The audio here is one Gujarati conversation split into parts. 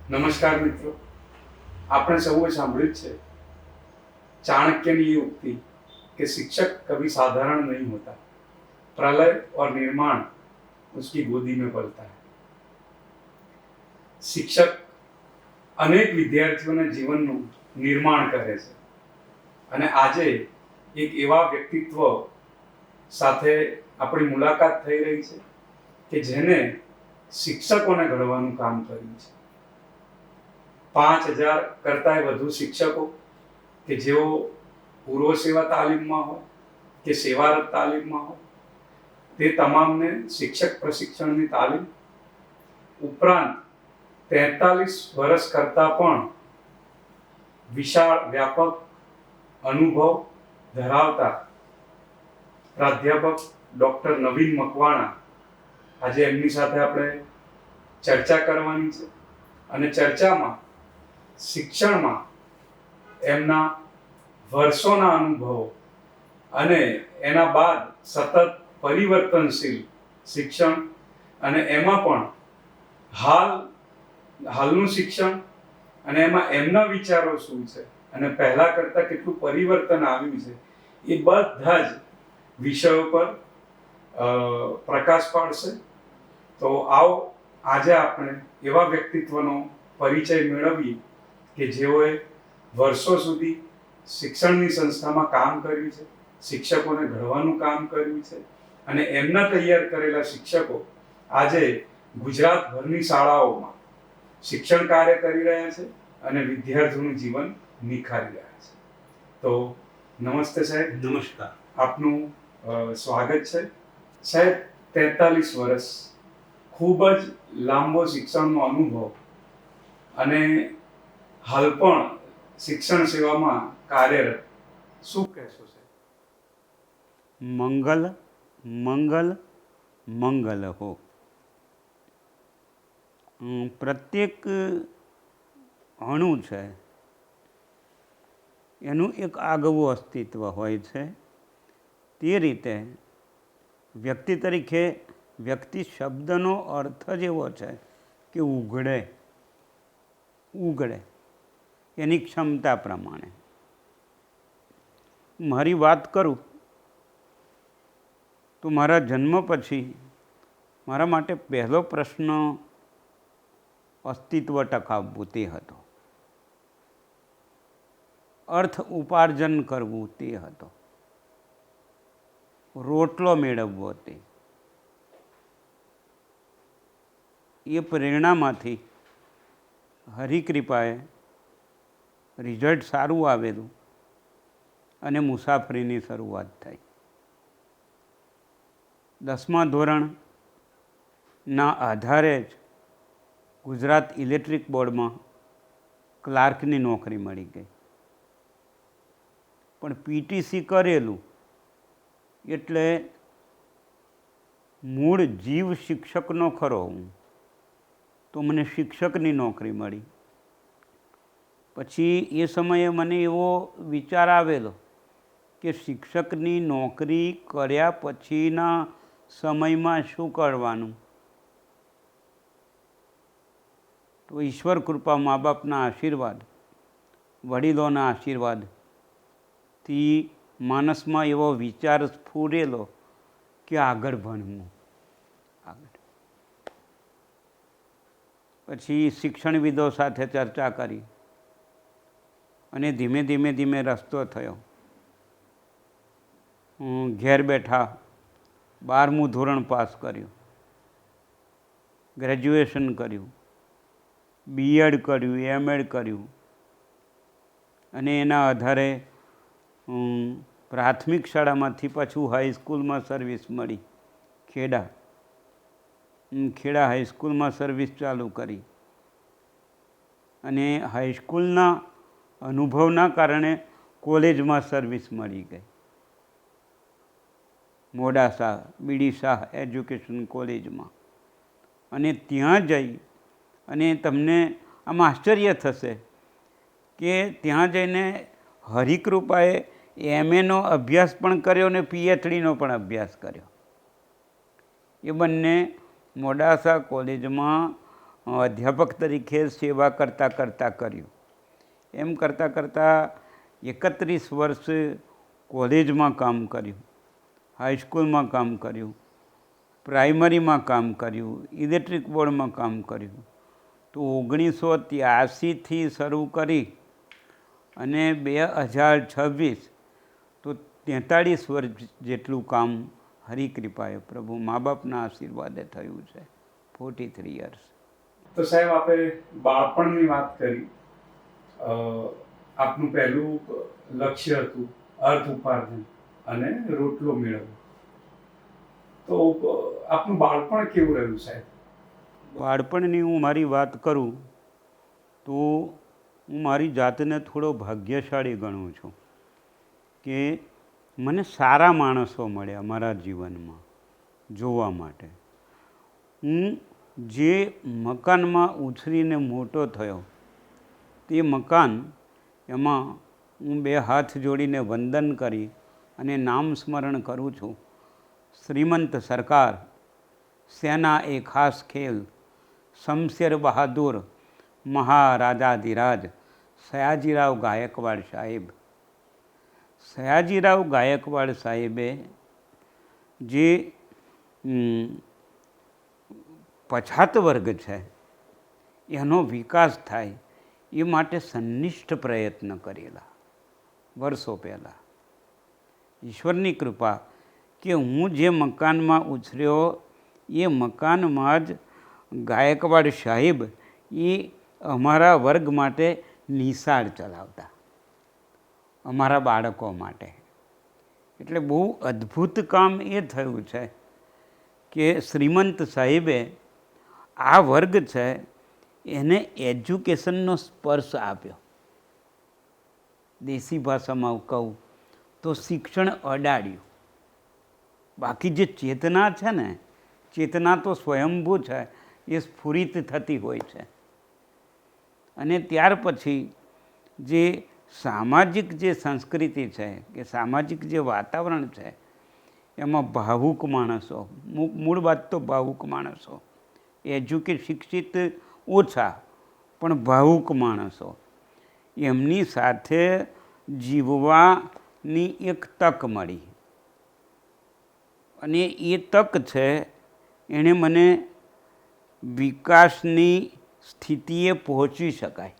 નમસ્કાર મિત્રો, આપણે સૌએ સાંભળ્યું જ છે ચાણક્યની ये उक्ति कि शिक्षक कभी साधारण नहीं होता, प्रलय और निर्माण उसकी गोदी में पलता है। શિક્ષક અનેક વિદ્યાર્થીઓના જીવનનું નિર્માણ કરે છે અને આજે એક એવા વ્યક્તિત્વ સાથે આપણી મુલાકાત થઈ રહી છે કે જેને શિક્ષકોને ઘડવાનું કામ કર્યું છે। 5000 કરતાંય વધુ શિક્ષકો કે જેઓ પૂર્વ સેવા તાલીમમાં હોય કે સેવારત તાલીમમાં હોય તે તમામને શિક્ષક પ્રશિક્ષણની તાલીમ ઉપરાંત 43 વર્ષ કરતાં પણ વિશાળ વ્યાપક અનુભવ ધરાવતા પ્રાધ્યાપક ડૉક્ટર નવીન મકવાણા આજે એમની સાથે આપણે ચર્ચા કરવાની છે અને ચર્ચામાં શિક્ષણમાં એમના વર્ષોના અનુભવો અને એના બાદ સતત પરિવર્તનશીલ શિક્ષણ અને એમાં પણ હાલનું શિક્ષણ અને એમાં એમના વિચારો શું છે અને પહેલા કરતાં કેટલું પરિવર્તન આવ્યું છે એ બધા જ વિષયો પર પ્રકાશ પાડશે। તો આવો આજે આપણે એવા વ્યક્તિત્વનો પરિચય મેળવીએ કે જેઓએ વર્ષો સુધી શિક્ષણની સંસ્થામાં કામ કર્યું છે, શિક્ષકોને ઘડવાનું કામ કર્યું છે અને એમના તૈયાર કરેલા શિક્ષકો આજે ગુજરાતભરની શાળાઓમાં શિક્ષણ કાર્ય કરી રહ્યા છે અને વિદ્યાર્થીઓનું જીવન નિખારી રહ્યા છે। તો નમસ્તે સાહેબ। નમસ્કાર। આપનું સ્વાગત છે સાહેબ। 43 વર્ષ ખૂબ જ લાંબો શિક્ષણનો અનુભવ અને હાલ પણ શિક્ષણ સેવામાં કાર્યરત, શું કહેશો સાહેબ? મંગલ મંગલ મંગલ હો। પ્રત્યેક અણુ છે એનું એક આગવું અસ્તિત્વ હોય છે। તે રીતે વ્યક્તિ તરીકે વ્યક્તિ શબ્દનો અર્થ જ એવો છે કે ઉઘડે ઉઘડે એની ક્ષમતા પ્રમાણે। મારી વાત કરું તો મારા જન્મ પછી મારા માટે પહેલો પ્રશ્ન અસ્તિત્વ ટકાવવું તે હતો, અર્થ ઉપાર્જન કરવું તે હતો, રોટલો મેળવવો તે। એ પ્રેરણામાંથી હરિકૃપાએ રિઝલ્ટ સારું આવેલું અને મુસાફરીની શરૂઆત થઈ। 10મા ધોરણના આધારે જ ગુજરાત ઇલેક્ટ્રિક બોર્ડમાં ક્લાર્કની નોકરી મળી ગઈ, પણ પીટીસી કરેલું એટલે મૂળ જીવ શિક્ષકનો ખરો હું, તો મને શિક્ષકની નોકરી મળી। પછી એ સમયે મને એવો વિચાર આવેલો કે શિક્ષકની નોકરી કર્યા પછીના સમયમાં શું કરવાનું? તો ઈશ્વર કૃપા, મા બાપના આશીર્વાદ, વડીલોના આશીર્વાદથી માણસમાં એવો વિચાર સ્ફુરેલો કે આગળ ભણવું આગળ। પછી શિક્ષણવિદો સાથે ચર્ચા કરી અને ધીમે ધીમે ધીમે રસ્તો થયો। ઘેર બેઠા 12મું ધોરણ પાસ કર્યું, ગ્રેજ્યુએશન કર્યું, બીએડ કર્યું, એમએડ કર્યું અને એના આધારે પ્રાથમિક શાળામાંથી પાછું હાઈસ્કૂલમાં સર્વિસ મળી। ખેડા હાઈસ્કૂલમાં સર્વિસ ચાલુ કરી અને હાઈસ્કૂલના અનુભવના કારણે કોલેજમાં સર્વિસ મળી ગઈ, મોડાસા બીડી શાહ એજ્યુકેશન કોલેજમાં। અને ત્યાં જઈ અને તમને આમ આશ્ચર્ય થશે કે ત્યાં જઈને હરિકૃપાએ એમએનો અભ્યાસ પણ કર્યો અને પીએચડીનો પણ અભ્યાસ કર્યો। એ બંને મોડાસા કોલેજમાં અધ્યાપક તરીકે સેવા કરતાં કરતાં કર્યું. એમ કરતાં કરતાં 31 વર્ષ કોલેજમાં કામ કર્યું, હાઈસ્કૂલમાં કામ કર્યું, પ્રાઇમરીમાં કામ કર્યું, ઇલેક્ટ્રિક બોર્ડમાં કામ કર્યું. તો 1983થી શરૂ કરી અને 2026 તો 43 વર્ષ જેટલું કામ હરિકૃપાએ પ્રભુ મા બાપના આશીર્વાદે થયું છે. 43 યર્સ. તો સાહેબ, આપણે બાળપણની વાત કરી. આપનું પહેલું લક્ષ્ય હતું અર્થ ઉપાર્જન અને રોટલો મેળવવો. તો આપનું બાળપણ કેવું રહ્યું સાહેબ? બાળપણની હું મારી વાત કરું તો હું મારી જાતને થોડો ભાગ્યશાળી ગણું છું કે મને સારા માણસો મળ્યા મારા જીવનમાં જોવા માટે. હું જે મકાનમાં ઉછરીને મોટો થયો તે મકાન, એમાં હું 2 હાથ જોડીને વંદન કરી અને નામ સ્મરણ કરું છું. શ્રીમંત સરકાર, સેના એ ખાસ ખેલ, શમશેર બહાદુર, મહારાજાધિરાજ સયાજીરાવ ગાયકવાડ સાહેબ. સયાજીરાવ ગાયકવાડ સાહેબે જે પછાત વર્ગ છે એનો વિકાસ થાય એ માટે સંનિષ્ઠ પ્રયત્ન કરેલા વર્ષો પહેલાં. ઈશ્વરની કૃપા કે હું જે મકાનમાં ઉછર્યો એ મકાનમાં જ ગાયકવાડ સાહેબ એ અમારા વર્ગ માટે નિશાળ ચલાવતા, અમારા બાળકો માટે. એટલે બહુ અદ્ભુત કામ એ થયું છે કે શ્રીમંત સાહેબે આ વર્ગ છે એને એજ્યુકેશનનો સ્પર્શ આપ્યો. દેશી ભાષામાં કહું તો શિક્ષણ અડાડ્યું. બાકી જે ચેતના છે ને, ચેતના તો સ્વયંભૂ છે, એ સ્ફુરિત થતી હોય છે. અને ત્યાર પછી જે સામાજિક જે સંસ્કૃતિ છે કે સામાજિક જે વાતાવરણ છે એમાં ભાવુક માણસો, મૂળ વાત તો ભાવુક માણસો, શિક્ષિત ઓછા પણ ભાવુક માણસો, એમની સાથે જીવવાની એક તક મળી. અને એ તક છે એણે મને વિકાસની સ્થિતિએ પહોંચી શકાય,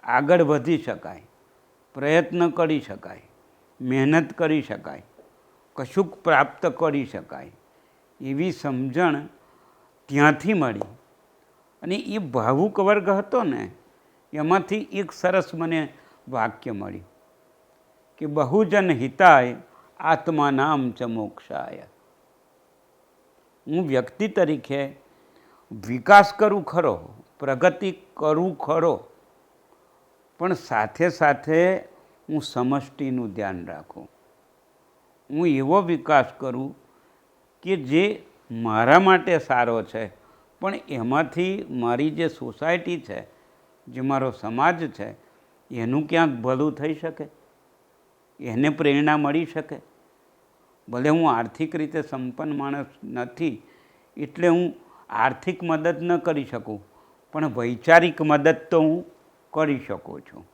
આગળ વધી શકાય, પ્રયત્ન કરી શકાય, મહેનત કરી શકાય, કશુંક પ્રાપ્ત કરી શકાય એવી સમજણ ત્યાંથી મળી. અને એ ભાવુક વર્ગ હતો ને એમાંથી એક સરસ મને વાક્ય મળ્યું કે બહુજન હિતાય આત્મા નામ ચ મોક્ષાય. હું વ્યક્તિ તરીકે વિકાસ કરું ખરો, પ્રગતિ કરું ખરો, પણ સાથે સાથે હું સમષ્ટિનું ધ્યાન રાખું. હું એવો વિકાસ કરું કે જે મારા માટે સારો છે, પણ એમાંથી મારી જે સોસાયટી છે, જે મારો સમાજ છે, એનું ક્યાંક ભલું થઈ શકે, એને પ્રેરણા મળી શકે. ભલે હું આર્થિક રીતે સંપન્ન માણસ નથી એટલે હું આર્થિક મદદ ન કરી શકું, પણ વૈચારિક મદદ તો હું કરી શકું છું.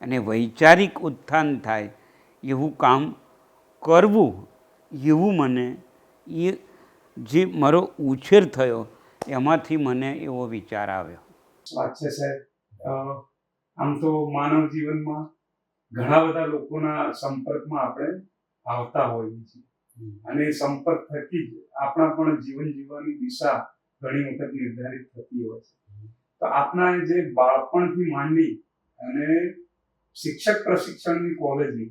અને વૈચારિક ઉત્થાન થાય એવું કામ કરવું, એવું મને એ જે મારો ઉછેર થયો એમાંથી મને એવો વિચાર આવ્યો. વાત છે સાહેબ. આમ તો માનવ જીવનમાં ઘણા બધા લોકોના સંપર્કમાં આપણે આવતા હોઈએ છીએ અને સંપર્ક થકી જ આપણા પણ જીવન જીવવાની દિશા ઘણી વખત નિર્ધારિત થતી હોય છે. તો આપના જે બાળપણથી માંડી અને શિક્ષક પ્રશિક્ષણની કોલેજની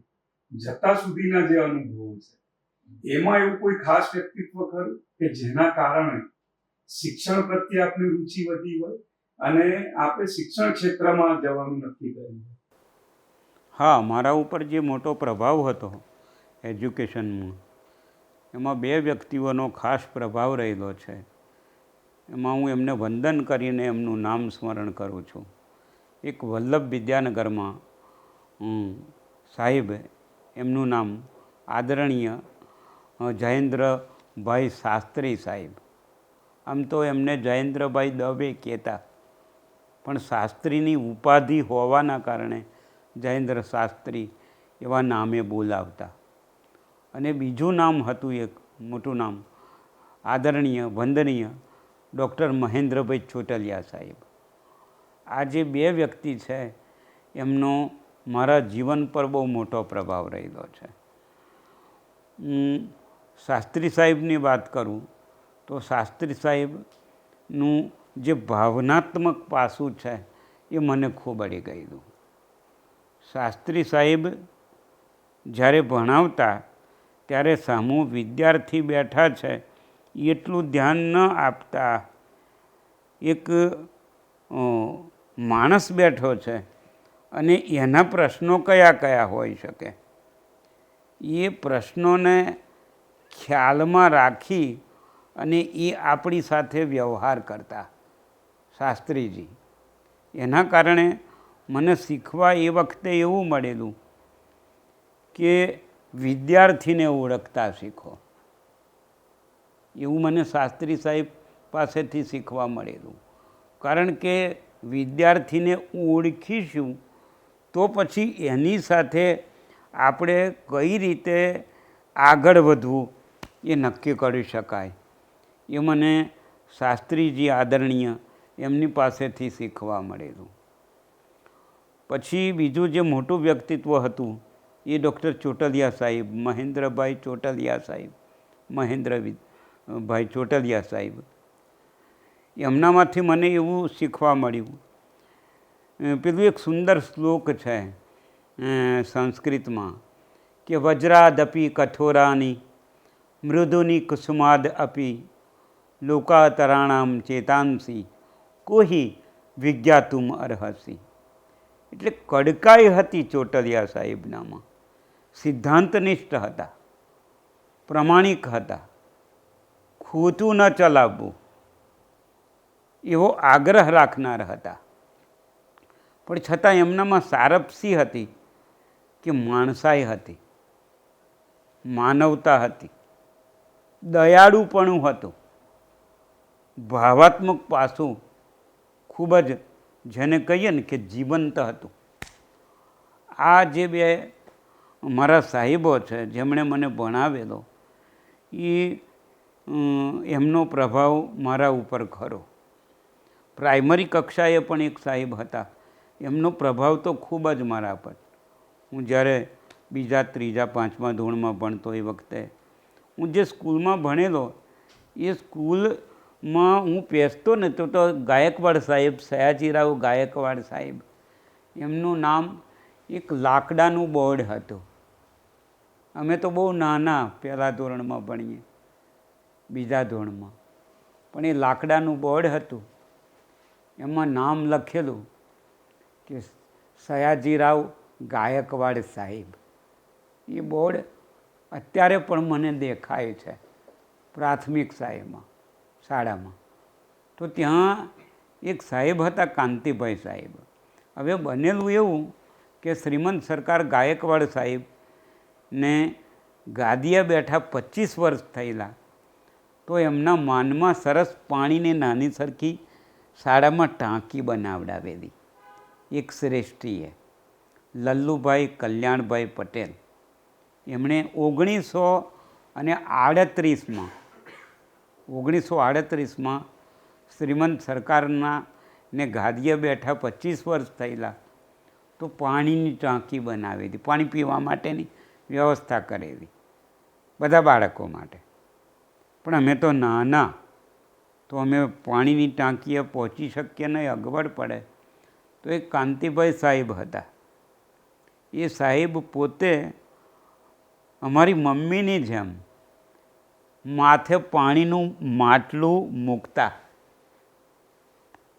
જતા સુધીના જે અનુભવો છે, એમાં એવું કોઈ ખાસ વ્યક્તિત્વ ખરું કે જેના કારણે શિક્ષણ પ્રત્યે આપની રુચિ વધી હોય અને આપણે શિક્ષણ ક્ષેત્રમાં જવાનું નક્કી કર્યું? હા, મારા ઉપર જે મોટો પ્રભાવ હતો એજ્યુકેશનમાં, એમાં 2 વ્યક્તિઓનો ખાસ પ્રભાવ રહેલો છે. એમાં હું એમને વંદન કરીને એમનું નામ સ્મરણ કરું છું. એક વલ્લભ વિદ્યાનગરમાં સાહેબ, એમનું નામ આદરણીય જયેન્દ્રભાઈ શાસ્ત્રી સાહેબ. આમ તો એમને જયેન્દ્રભાઈ દવે કહેતા, પણ શાસ્ત્રીની ઉપાધિ હોવાના કારણે જયેન્દ્ર શાસ્ત્રી એવા નામે બોલાવતા. અને બીજું નામ હતું, એક મોટું નામ, આદરણીય વંદનીય ડૉક્ટર મહેન્દ્રભાઈ ચોટલિયા સાહેબ. આ જે બે વ્યક્તિ છે એમનો મારા જીવન પર બહુ મોટો પ્રભાવ રહેલો છે. શાસ્ત્રી સાહેબની વાત કરું તો શાસ્ત્રી સાહેબનું જે ભાવનાત્મક પાસું છે એ મને ખૂબ અડી ગયેલું. શાસ્ત્રી સાહેબ જ્યારે ભણાવતા ત્યારે સામું વિદ્યાર્થી બેઠા છે એટલું ધ્યાન ન આપતા. એક માણસ બેઠો છે અને એના પ્રશ્નો કયા કયા હોઈ શકે એ પ્રશ્નોને ખ્યાલમાં રાખી અને એ આપણી સાથે વ્યવહાર કરતા શાસ્ત્રીજી. એના કારણે મને શીખવા એ વખતે એવું મળેલું કે વિદ્યાર્થીને ઓળખતા શીખો, એવું મને શાસ્ત્રી સાહેબ પાસેથી શીખવા મળેલું. કારણ કે વિદ્યાર્થીને ઓળખીશું તો પછી એની સાથે આપણે કઈ રીતે આગળ વધવું એ નક્કી કરી શકાય. એ મને શાસ્ત્રીજી આદરણીય એમની પાસેથી શીખવા મળેલું. પછી બીજું જે મોટું વ્યક્તિત્વ હતું એ ડૉક્ટર ચોટલિયા સાહેબ, મહેન્દ્રભાઈ ચોટલિયા સાહેબ, મહેન્દ્રભાઈ ચોટલિયા સાહેબ. એમનામાંથી મને એવું શીખવા મળ્યું, પેલું એક સુંદર શ્લોક છે સંસ્કૃતમાં કે વજ્રાદપી કઠોરાની મૃદુની કુસુમાદ અપી લોકાતરાણામ ચેતાંસી કોહી વિજ્ઞાતુમ અર્હસી. એટલે કડકાઈ હતી ચોટલિયા સાહેબનામાં, સિદ્ધાંતનિષ્ઠ હતા, પ્રમાણિક હતા, ખોટું ન ચલાવવું એવો આગ્રહ રાખનાર હતા. પણ છતાં એમનામાં સારપસી હતી કે માણસાઈ હતી, માનવતા હતી, દયાળુપણું હતું, ભાવાત્મક પાસું ખૂબ જ જેને કહીએ ને કે જીવંત હતું. આ જે બે મારા સાહેબો છે જેમણે મને ભણાવેલો એ એમનો પ્રભાવ મારા ઉપર ખરો. પ્રાઇમરી કક્ષાએ પણ એક સાહેબ હતા, એમનો પ્રભાવ તો ખૂબ જ મારા પર. હું જ્યારે બીજા ત્રીજા પાંચમા ધોરણમાં ભણતો એ વખતે હું જે સ્કૂલમાં ભણેલો એ સ્કૂલમાં હું પેસતો ને તો ગાયકવાડ સાહેબ, સયાજીરાવ ગાયકવાડ સાહેબ, એમનું નામ એક લાકડાનું બોર્ડ હતું. અમે તો બહુ નાના પહેલા ધોરણમાં ભણીએ, બીજા ધોરણમાં, પણ એ લાકડાનું બોર્ડ હતું. એમાં નામ લખેલું કે સયાજીરાવ ગાયકવાડ સાહેબ. એ બોર્ડ અત્યારે પણ મને દેખાય છે પ્રાથમિક શાળામાં. તો ત્યાં એક સાહેબ હતા કાંતિભાઈ સાહેબ. હવે બનેલું એવું કે શ્રીમંત સરકાર ગાયકવાડ સાહેબને ગાદીએ બેઠા 25 વર્ષ થયેલા, તો એમના માનમાં સરસ પાણીની નાની સરખી શાળામાં ટાંકી બનાવડાવેલી એક શ્રેષ્ઠીએ, લલ્લુભાઈ કલ્યાણભાઈ પટેલ. એમણે 1938માં શ્રીમંત સરકારના ને ગાદીએ બેઠા 25 વર્ષ થયેલા તો પાણીની ટાંકી બનાવેલી, પાણી પીવા માટેની વ્યવસ્થા કરેલી બધા બાળકો માટે. પણ અમે તો નાના, તો અમે પાણીની ટાંકીએ પહોંચી શકીએ નહીં, અગવડ પડે. તો એક કાંતિભાઈ સાહેબ હતા. એ સાહેબ પોતે અમારી મમ્મીની જેમ માથે પાણીનું માટલું મૂકતા,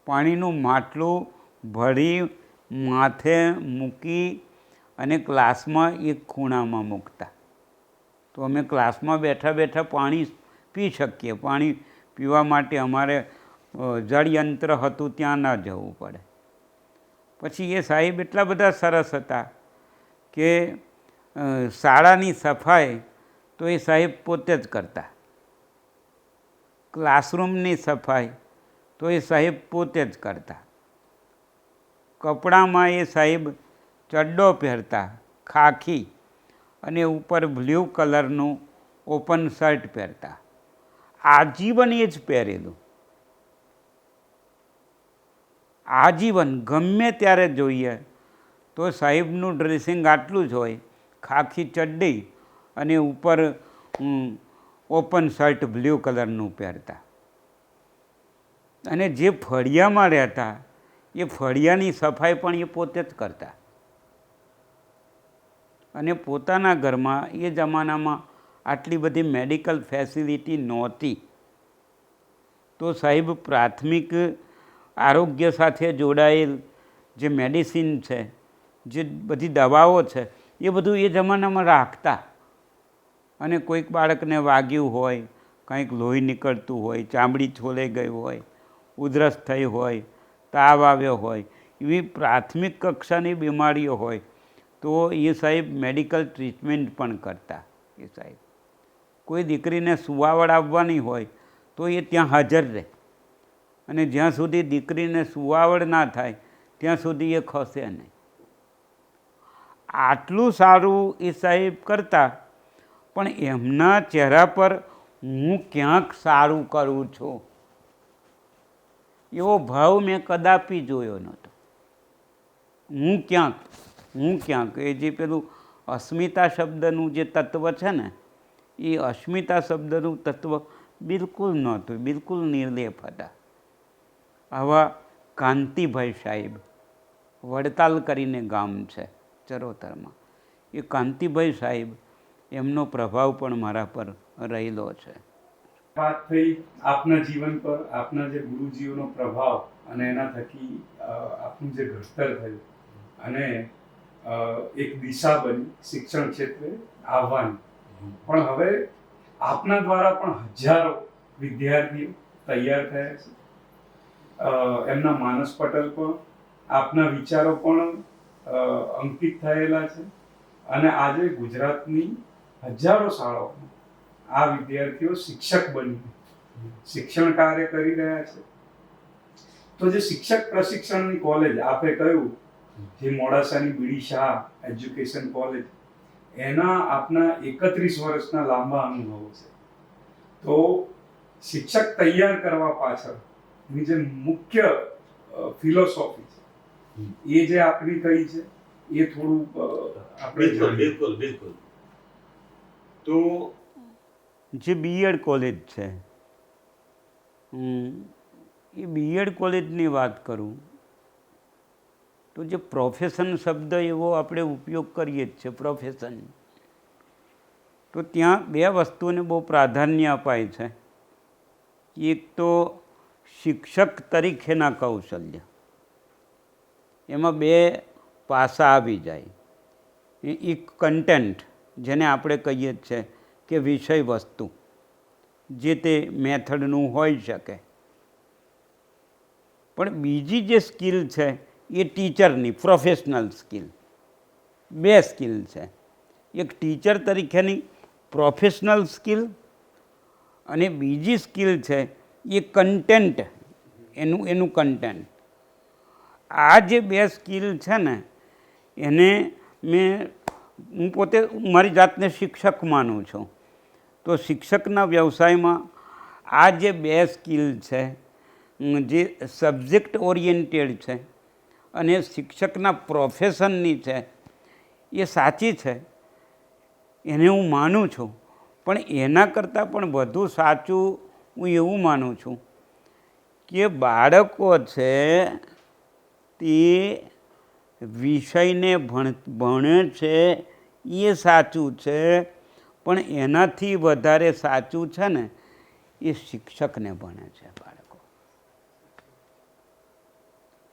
પાણીનું માટલું ભરી માથે મૂકી અને ક્લાસમાં એક ખૂણામાં મૂકતા. તો અમે ક્લાસમાં બેઠા બેઠા પાણી પી શકીએ. પાણી પીવા માટે અમારે જળયંત્ર હતું ત્યાં ન જવું પડે. પછી એ સાહેબ એટલા બધા સરસ હતા કે શાળાની સફાઈ તો એ સાહેબ પોતે જ કરતા. ક્લાસરૂમની સફાઈ તો એ સાહેબ પોતે જ કરતા. કપડામાં એ સાહેબ ચડ્ડો પહેરતા ખાખી અને ઉપર બ્લુ કલરનું ઓપન શર્ટ પહેરતા. આજીવન એ જ પહેરેલું. આજીવન ગમે ત્યારે જોઈએ તો સાહેબનું ડ્રેસિંગ આટલું જ હોય, ખાખી ચડ્ડી અને ઉપર ઓપન શર્ટ બ્લુ કલરનું પહેરતા. અને જે ફળિયામાં રહેતા એ ફળિયાની સફાઈ પણ એ પોતે જ કરતા. અને પોતાના ઘરમાં એ જમાનામાં આટલી બધી મેડિકલ ફેસિલિટી નહોતી, તો સાહેબ પ્રાથમિક આરોગ્ય સાથે જોડાયેલ જે મેડિસિન છે, જે બધી દવાઓ છે, એ બધું એ જમાનામાં રાખતા. અને કોઈક બાળકને વાગ્યું હોય, કંઈક લોહી નીકળતું હોય, ચામડી છોલાઈ ગઈ હોય, ઉધરસ થઈ હોય, તાવ આવ્યો હોય, એવી પ્રાથમિક કક્ષાની બીમારીઓ હોય તો એ સાહેબ મેડિકલ ટ્રીટમેન્ટ પણ કરતા. એ સાહેબ કોઈ દીકરીને સુવાવડ આવવાની હોય તો એ ત્યાં હાજર રહે, અને જ્યાં સુધી દીકરીને સુવાવડ ના થાય ત્યાં સુધી એ ખસે નહીં. આટલું સારું એ સાહેબ કરતા, પણ એમના ચહેરા પર હું ક્યાંક સારું કરું છું એવો ભાવ મેં કદાપી જોયો નહોતો. હું ક્યાંક એ જે પેલું અસ્મિતા શબ્દનું જે તત્વ છે ને, એ અસ્મિતા શબ્દનું તત્વ બિલકુલ નહોતું, બિલકુલ નિર્લેપ હતા. આવા કાંતિભાઈ સાહેબ, વડતાલ કરીને ગામ છે ચરોતરમાં, એ કાંતિભાઈ સાહેબ, એમનો પ્રભાવ પણ મારા પર રહેલો છે. વાત થઈ આપના જીવન પર, આપના જે ગુરુજીઓનો પ્રભાવ અને એના થકી આપનું જે ઘડતર થયું અને એક દિશા બની શિક્ષણ ક્ષેત્રે આવવાની. પણ હવે આપના દ્વારા પણ હજારો વિદ્યાર્થીઓ તૈયાર થયા છે. એમના માનસ પટલ પણ, આપના વિચારો પણ અંકિત થયેલા છે. અને આજે ગુજરાતની હજારો શાળાઓમાં આ વિદ્યાર્થીઓ શિક્ષક બની શિક્ષણ કાર્ય કરી રહ્યા છે. તો જે શિક્ષક પ્રશિક્ષણની કોલેજ આપે કહ્યું, જે મોડાસાની બીડી શાહ એજ્યુકેશન કોલેજ, એના આપના 31 વર્ષના લાંબા અનુભવો છે. તો શિક્ષક તૈયાર કરવા પાછળની જે મુખ્ય ફિલોસોફી છે, એ જે આપણી કઈ છે, એ થોડું આપણે બિલકુલ. તો જે બીએડ કોલેજ છે, એ બીએડ કોલેજની વાત કરું તો જે પ્રોફેશન શબ્દ એવો આપણે ઉપયોગ કરીએ જ છે, પ્રોફેશન, તો ત્યાં બે વસ્તુને બહુ પ્રાધાન્ય અપાય છે. એક તો શિક્ષક તરીકેના કૌશલ્ય, એમાં બે પાસા આવી જાય. એક કન્ટેન્ટ, જેને આપણે કહીએ છીએ કે વિષય વસ્તુ, જે તે મેથડનું હોઈ શકે. પણ બીજી જે સ્કિલ છે એ ટીચરની પ્રોફેશનલ સ્કિલ. બે સ્કિલ છે, એક ટીચર તરીકેની પ્રોફેશનલ સ્કિલ, અને બીજી સ્કિલ છે એ કન્ટેન્ટ, એનું કન્ટેન્ટ. આ જે બે સ્કિલ છે ને, એને હું પોતે મારી જાતને શિક્ષક માનું છું. તો શિક્ષકના વ્યવસાયમાં આ જે બે સ્કિલ છે, જે સબ્જેક્ટ ઓરિએન્ટેડ છે અને શિક્ષકના પ્રોફેશનની છે, એ સાચી છે, એને હું માનું છું. પણ એના કરતાં પણ વધુ સાચું હું એવું માનું છું કે બાળકો છે તે વિષયને ભણે છે એ સાચું છે, પણ એનાથી વધારે સાચું છે ને એ શિક્ષકને ભણે છે. બાળકો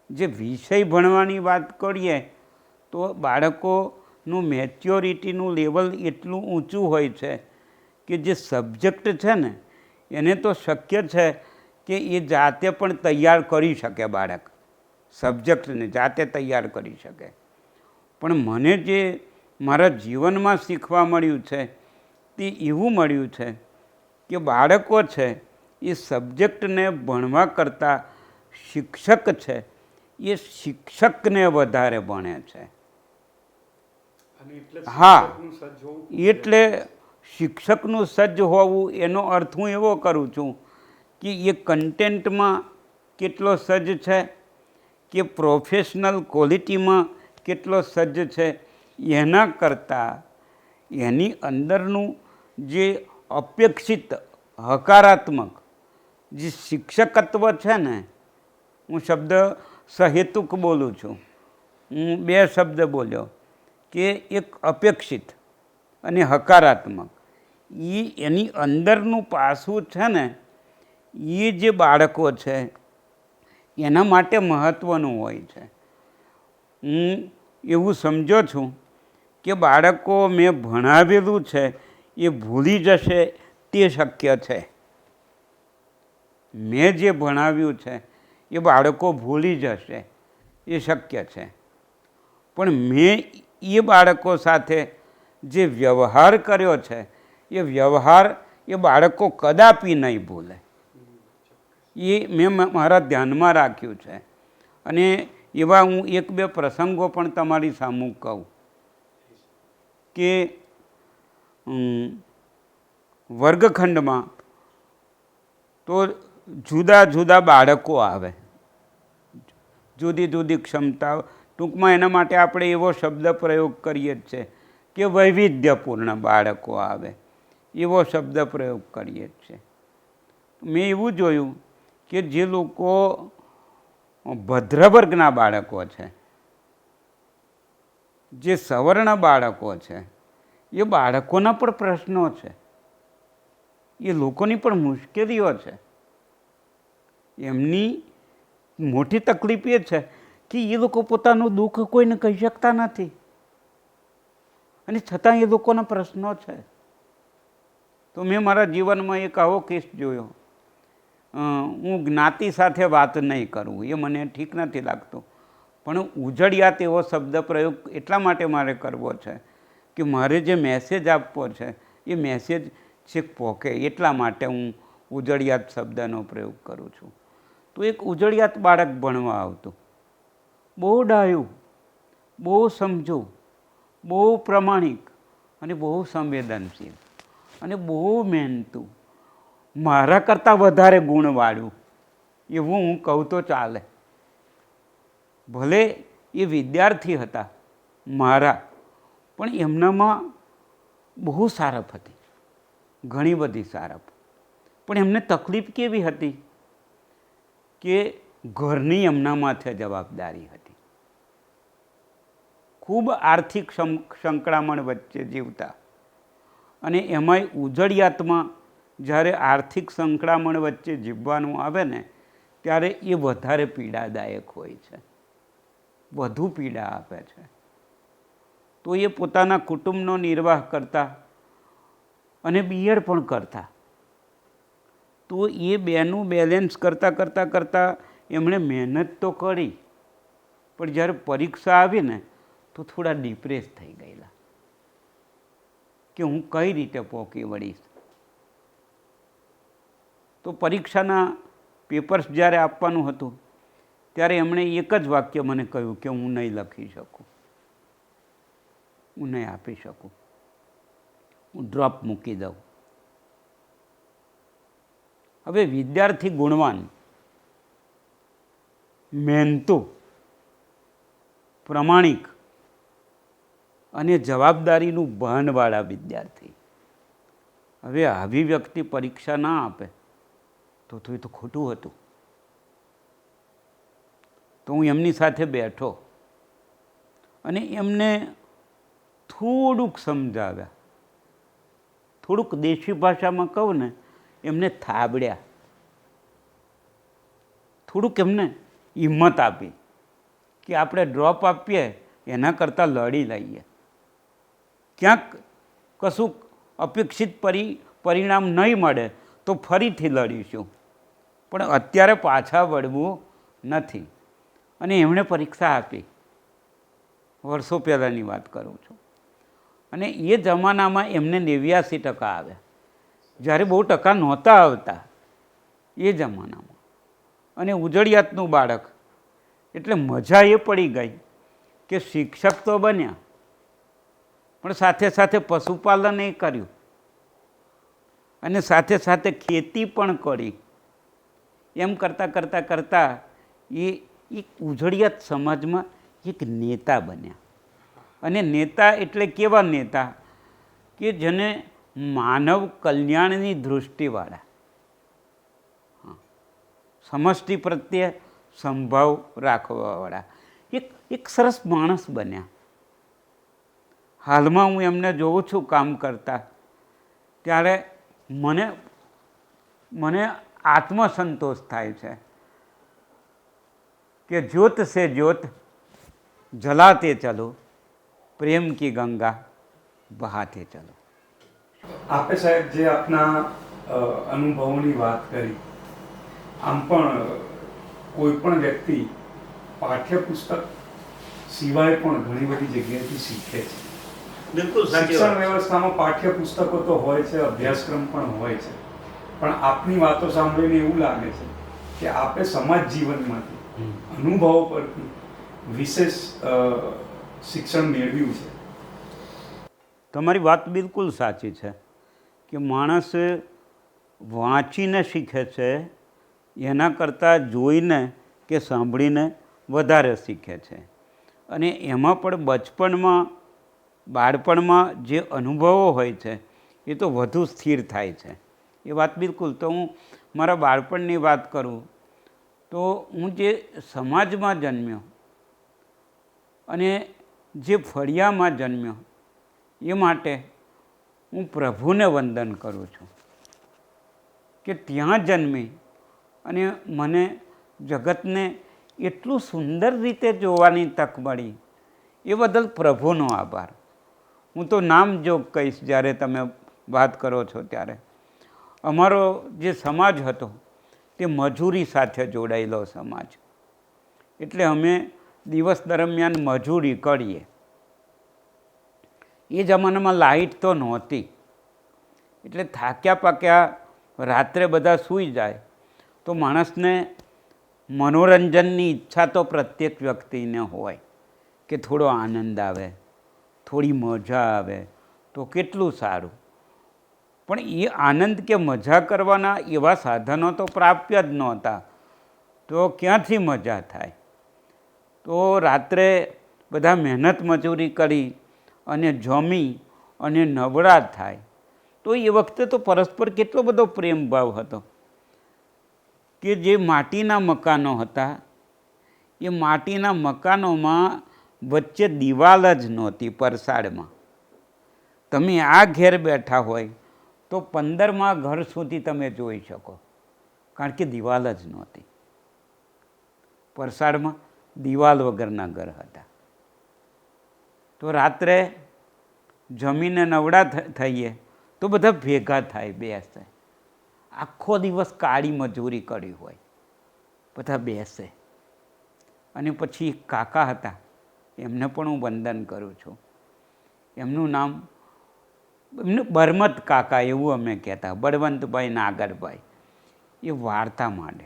જે વિષય ભણવાની વાત કરીએ તો બાળકોનું મેચ્યોરિટીનું લેવલ એટલું ઊંચું હોય છે કે જે સબ્જેક્ટ છે ને, એને તો શક્ય છે કે એ જાતે પણ તૈયાર કરી શકે. બાળક સબ્જેક્ટને જાતે તૈયાર કરી શકે. પણ મને જે મારા જીવનમાં શીખવા મળ્યું છે તે એવું મળ્યું છે કે બાળકો છે એ સબ્જેક્ટને ભણવા કરતાં શિક્ષક છે એ શિક્ષકને વધારે ભણે છે. અને એટલે હા. શિક્ષકનું સજ્જ હોવું એટલે શિક્ષકનું સજ્જ હોવું એનો અર્થ હું એવો કરું છું કે એ કન્ટેન્ટમાં કેટલો સજ્જ છે કે પ્રોફેશનલ ક્વોલિટીમાં કેટલો સજ્જ છે એના કરતાં એની અંદરનું જે અપેક્ષિત હકારાત્મક જે શિક્ષકત્વ છે ને, હું શબ્દ સહેતુક બોલું છું, હું બે શબ્દ બોલ્યો કે એક અપેક્ષિત અને હકારાત્મક, એની અંદરનું પાસું છે ને એ જે બાળકો છે એના માટે મહત્ત્વનું હોય છે. હું એવું સમજો છું કે બાળકો મેં ભણાવેલું છે એ ભૂલી જશે તે શક્ય છે. મેં જે ભણાવ્યું છે એ બાળકો ભૂલી જશે એ શક્ય છે. પણ મેં એ બાળકો સાથે જે વ્યવહાર કર્યો છે એ વ્યવહાર એ બાળકો કદાપી નહીં ભૂલે. એ મેં મારા ધ્યાનમાં રાખ્યું છે. અને એવા હું એક બે પ્રસંગો પણ તમારી સામું કહું કે વર્ગખંડમાં તો જુદા જુદા બાળકો આવે, જુદી જુદી ક્ષમતા, ટૂંકમાં એના માટે આપણે એવો શબ્દ પ્રયોગ કરીએ જ છે કે વૈવિધ્યપૂર્ણ બાળકો આવે, એવો શબ્દ પ્રયોગ કરીએ જ છે. મેં એવું જોયું કે જે લોકો ભદ્ર વર્ગના બાળકો છે, જે સવર્ણ બાળકો છે, એ બાળકોના પણ પ્રશ્નો છે, એ લોકોની પણ મુશ્કેલીઓ છે. એમની મોટી તકલીફ એ છે કે એ લોકો પોતાનું દુઃખ કોઈને કહી શકતા નથી અને છતાં એ લોકોના પ્રશ્નો છે. તો મેં મારા જીવનમાં એક આવો કેસ જોયો. હું જ્ઞાતિ સાથે વાત નહીં કરું, એ મને ઠીક નથી લાગતું, પણ ઉજળિયાત એવો શબ્દ પ્રયોગ એટલા માટે મારે કરવો છે કે મારે જે મેસેજ આપવો છે એ મેસેજ છેક પહોંચે, એટલા માટે હું ઉજળિયાત શબ્દનો પ્રયોગ કરું છું. તો એક ઉજળિયાત બાળક ભણવા આવતું, બહુ ડાયું, બહુ સમજુ, બહુ પ્રમાણિક અને બહુ સંવેદનશીલ અને બહુ મહેનતું, મારા કરતાં વધારે ગુણવાળું, એવું હું કહું તો ચાલે. ભલે એ વિદ્યાર્થી હતા મારા, પણ એમનામાં બહુ સારપ હતી, ઘણી બધી સારપ. પણ એમને તકલીફ કેવી હતી કે ઘરની એમના માથે જવાબદારી હતી. ખૂબ આર્થિક સંકળામણ વચ્ચે જીવતા, અને એમાંય ઉજળિયાતમાં જ્યારે આર્થિક સંકળામણ વચ્ચે જીવવાનું આવે ને ત્યારે એ વધારે પીડાદાયક હોય છે, વધુ પીડા આપે છે. તો એ પોતાના કુટુંબનો નિર્વાહ કરતા અને બીએડ પણ કરતા. તો એ બેનું બેલેન્સ કરતાં કરતાં કરતાં એમણે મહેનત તો કરી, પણ જ્યારે પરીક્ષા આવી ને તો થોડા ડિપ્રેસ થઈ ગયેલા કે હું કઈ રીતે પહોંચી વળીશ. તો પરીક્ષાના પેપર્સ જ્યારે આપવાનું હતું ત્યારે એમણે એક જ વાક્ય મને કહ્યું કે હું નહીં લખી શકું, હું નહીં આપી શકું, હું ડ્રોપ મૂકી દઉં. હવે વિદ્યાર્થી ગુણવાન, મહેનતુ, પ્રમાણિક અને જવાબદારીનું ભાનવાળા વિદ્યાર્થી, હવે આવી વ્યક્તિ પરીક્ષા ના આપે તો એ તો ખોટું હતું. તો હું એમની સાથે બેઠો અને એમને થોડુંક સમજાવ્યા, થોડુંક દેશી ભાષામાં કહું ને એમને થાબડ્યા, થોડુંક એમને હિંમત આપી કે આપણે ડ્રોપ આપીએ એના કરતાં લડી લઈએ. ક્યાંક કશું અપેક્ષિત પરિણામ નહીં મળે તો ફરીથી લડીશું, પણ અત્યારે પાછા વળવું નથી. અને એમણે પરીક્ષા આપી, વર્ષો પહેલાંની વાત કરું છું. અને એ જમાનામાં એમને 89% આવ્યા, જ્યારે બહુ ટકા નહોતા આવતા. એ જમાનામાં. અને ઉજળિયાતનું બાળક એટલે મજા એ પડી ગઈ કે શિક્ષક તો બન્યા, પણ સાથે સાથે પશુપાલન એ કર્યું અને સાથે સાથે ખેતી પણ કરી. એમ કરતાં કરતાં કરતાં એ એક ઉજળિયાત સમાજમાં એક નેતા બન્યા. અને નેતા એટલે કેવા નેતા કે જેને માનવ કલ્યાણની દૃષ્ટિવાળા, સમષ્ટિ પ્રત્યે સંભાવ રાખવાવાળા એક સરસ માણસ બન્યા. હાલમાં હું એમને જોઉં છું કામ કરતા, ત્યારે મને આત્મસંતોષ થાય છે કે જ્યોત સે જ્યોત જલાતે ચલો, પ્રેમ કી ગંગા બહાતે ચલો. આપે સાહેબ જે આપના અનુભવોની વાત કરી, આમ પણ કોઈ પણ વ્યક્તિ પાઠ્યપુસ્તક સિવાય પણ ઘણી બધી જગ્યાએથી શીખે છે. બિલકુલ સાચી શિક્ષણ વાત. વ્યવસ્થામાં પાઠ્યપુસ્તકો તો હોય છે, અભ્યાસક્રમ પણ હોય છે, પણ આપની વાતો સાંભળીને એવું લાગે છે કે આપે સમાજ જીવનમાંથી અનુભવો પરથી વિશેષ શિક્ષણ મેળવ્યું છે. તમારી વાત બિલકુલ સાચી છે કે માણસ વાંચીને શીખે છે એના કરતાં જોઈને કે સાંભળીને વધારે શીખે છે. અને એમાં પણ બાળપણમાં જે અનુભવો હોય છે એ તો વધુ સ્થિર થાય છે. એ વાત બિલકુલ. તો હું મારા બાળપણની વાત કરું તો હું જે સમાજમાં જન્મ્યો અને જે ફળિયામાં જન્મ્યો એ માટે હું પ્રભુને વંદન કરું છું કે ત્યાં જન્મી અને મને જગતને એટલું સુંદર રીતે જોવાની તક મળી. એ બદલ પ્રભુનો આભાર. હું તો નામ જોગ કહીશ જ્યારે તમે વાત કરો છો ત્યારે. અમારો જે સમાજ હતો તે મજૂરી સાથે જોડાયેલો સમાજ, એટલે અમે દિવસ દરમિયાન મજૂરી કરીએ. એ જમાનામાં લાઇટ તો નહોતી, એટલે થાક્યા પાક્યા રાત્રે બધા સૂઈ જાય તો માણસને મનોરંજનની ઈચ્છા તો પ્રત્યેક વ્યક્તિને હોય કે થોડો આનંદ આવે, થોડી મજા આવે તો કેટલું સારું. પણ એ આનંદ કે મજા કરવાના એવા સાધનો તો પ્રાપ્ય જ નહોતા, તો ક્યાંથી મજા થાય? તો રાત્રે બધા મહેનત મજૂરી કરી અને જમી અને નવરા થાય. તો એ વખતે તો પરસ્પર કેટલો બધો પ્રેમ ભાવ હતો કે જે માટીના મકાનો હતા એ માટીના મકાનોમાં વચ્ચે દિવાલ જ નહોતી. પરસાળમાં તમે આ ઘેર બેઠા હોય તો 15મા ઘર સુધી તમે જોઈ શકો, કારણ કે દિવાલ જ નહોતી. પરસાળમાં દિવાલ વગરના ઘર હતા. તો રાત્રે જમીને નવડા થઈએ તો બધા ભેગા થાય, બેસે. આખો દિવસ કાળી મજૂરી કરી હોય, બધા બેસે. અને પછી એક કાકા હતા, એમને પણ હું વંદન કરું છું. એમનું નામ બરમત કાકા એવું અમે કહેતા, બળવંતભાઈ નાગરભાઈ. એ વાર્તા માંડે.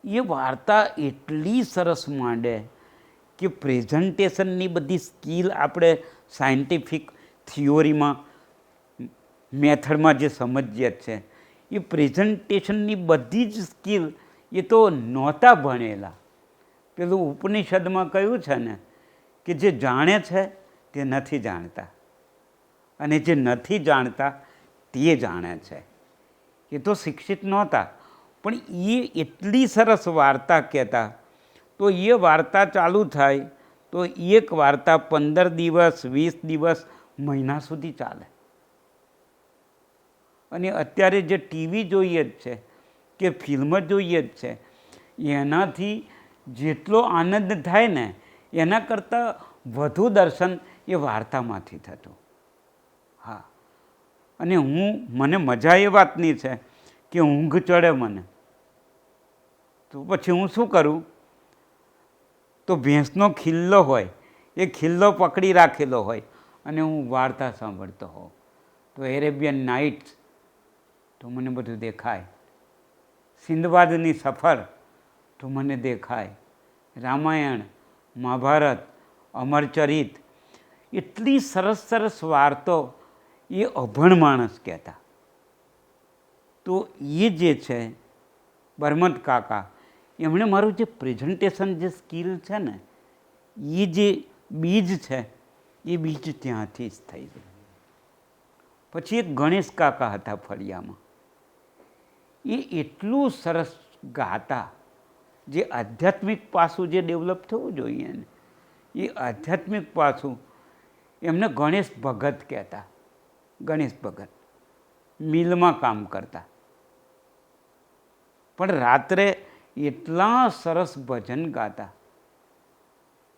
એ વાર્તા એટલી સરસ માંડે કે પ્રેઝન્ટેશનની બધી સ્કિલ આપણે સાયન્ટિફિક થિયોરીમાં મેથડમાં જે સમજીએ છે એ પ્રેઝન્ટેશનની બધી જ સ્કિલ એ તો નહોતા ભણેલા. પેલું ઉપનિષદમાં કહ્યું છે ને કે જે જાણે છે તે નથી જાણતા અને જે નથી જાણતા તે જાણે છે. એ તો શિક્ષિત નહોતા, પણ એ એટલી સરસ વાર્તા કહેતા. તો એ વાર્તા ચાલુ થાય તો એક વાર્તા 15 દિવસ 20 દિવસ મહિના સુધી ચાલે. અને અત્યારે જે ટીવી જોઈએ જ છે કે ફિલ્મ જોઈએ જ છે, એનાથી જેટલો આનંદ થાય ને એના કરતાં વધુ દર્શન એ વાર્તામાંથી થતું. હા. અને મને મજા એ વાતની છે કે ઊંઘ ચડે મને તો પછી હું શું કરું, તો ભેંસનો ખિલ્લો હોય એ ખિલ્લો પકડી રાખેલો હોય અને હું વાર્તા સાંભળતો હોઉં. તો એરેબિયન નાઇટ્સ તો મને બધું દેખાય, સિંધબાદની સફર તો મને દેખાય, રામાયણ, મહાભારત, અમરચરિત, એટલી સરસ સરસ વાર્તો એ અભણ માણસ કહેતા. તો એ જે છે બરમદ કાકા, એમણે મારું જે પ્રેઝન્ટેશન જે સ્કિલ છે ને, એ જે બીજ છે એ બીજ ત્યાંથી જ થઈ ગયું. પછી એક ગણેશ કાકા હતા ફળિયામાં, એ એટલું સરસ ગાતા, જે આધ્યાત્મિક પાસું જે ડેવલપ થવું જોઈએ ને, એ આધ્યાત્મિક પાસું એમને ગણેશ ભગત કહેતા. ગણેશ ભગત મિલમાં કામ કરતા, પણ રાત્રે એટલા સરસ ભજન ગાતા,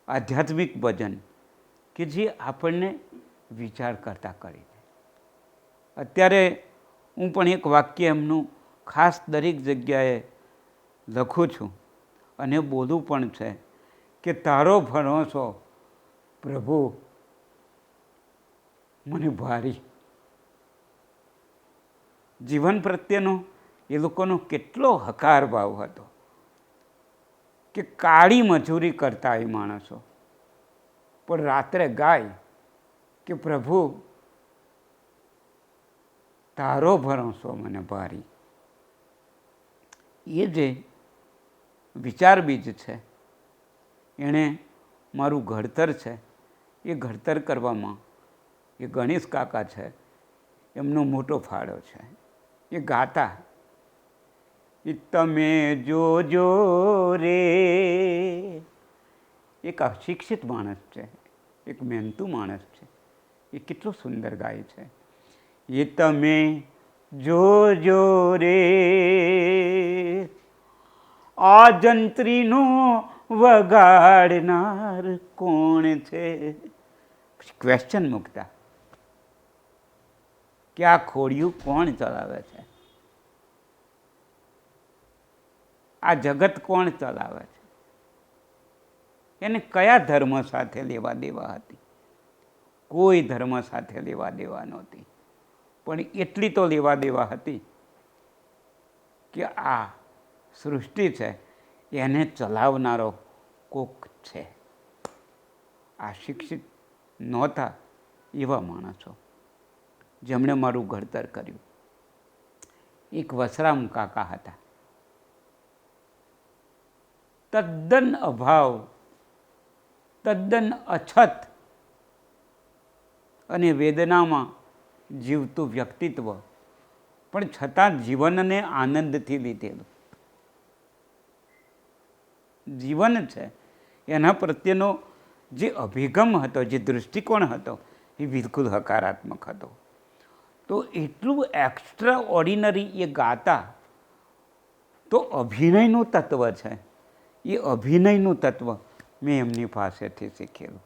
આધ્યાત્મિક ભજન, કે જે આપણને વિચાર કરતા કરી દે. અત્યારે હું પણ એક વાક્ય એમનું ખાસ દરેક જગ્યાએ લખું છું અને બોલું પણ છે કે તારો ભરોસો પ્રભુ મને ભારી. જીવન પ્રત્યેનો એ લોકોનો કેટલો હકાર ભાવ હતો કે કાળી મજૂરી કરતા એ માણસો પણ રાત્રે ગાય કે પ્રભુ તારો ભરોસો મને ભારી. એ જે વિચાર બીજ છે, એણે મારું ઘડતર છે, એ ઘડતર કરવામાં એ ગણેશ કાકા છે, એમનો મોટો ફાળો છે. એ ગાતા, એ તમે જોજો રે. એક અશિક્ષિત માણસ છે, એક મહેનતુ માણસ છે, એ કેટલું સુંદર ગાય છે. એ તમે જોજો રે આ જંત્રીનો વગાડનાર કોણ છે. ક્વેશ્ચન મૂકતા કે આ ખોડિયું કોણ ચલાવે છે, આ જગત કોણ ચલાવે છે, એને કયા ધર્મ સાથે લેવા દેવા હતી? કોઈ ધર્મ સાથે લેવા દેવા નહોતી, પણ એટલી તો લેવા દેવા હતી કે આ સૃષ્ટિ છે એને ચલાવનારો કોક છે. આ શિક્ષિત નહોતા એવા માણસો જેમણે મારું ઘડતર કર્યું. એક વસરામ કાકા હતા, તદ્દન અભાવ, તદ્દન અછત અને વેદનામાં જીવતું વ્યક્તિત્વ, પણ છતાં જીવનને આનંદથી લીધેલું. જીવન છે એના પ્રત્યેનો જે અભિગમ હતો, જે દૃષ્ટિકોણ હતો, એ બિલકુલ હકારાત્મક હતો. તો એટલું એક્સ્ટ્રા ઓર્ડિનરી એ ગાતા. તો અભિનયનું તત્વ છે, એ અભિનયનું તત્વ મેં એમની પાસેથી શીખેલું.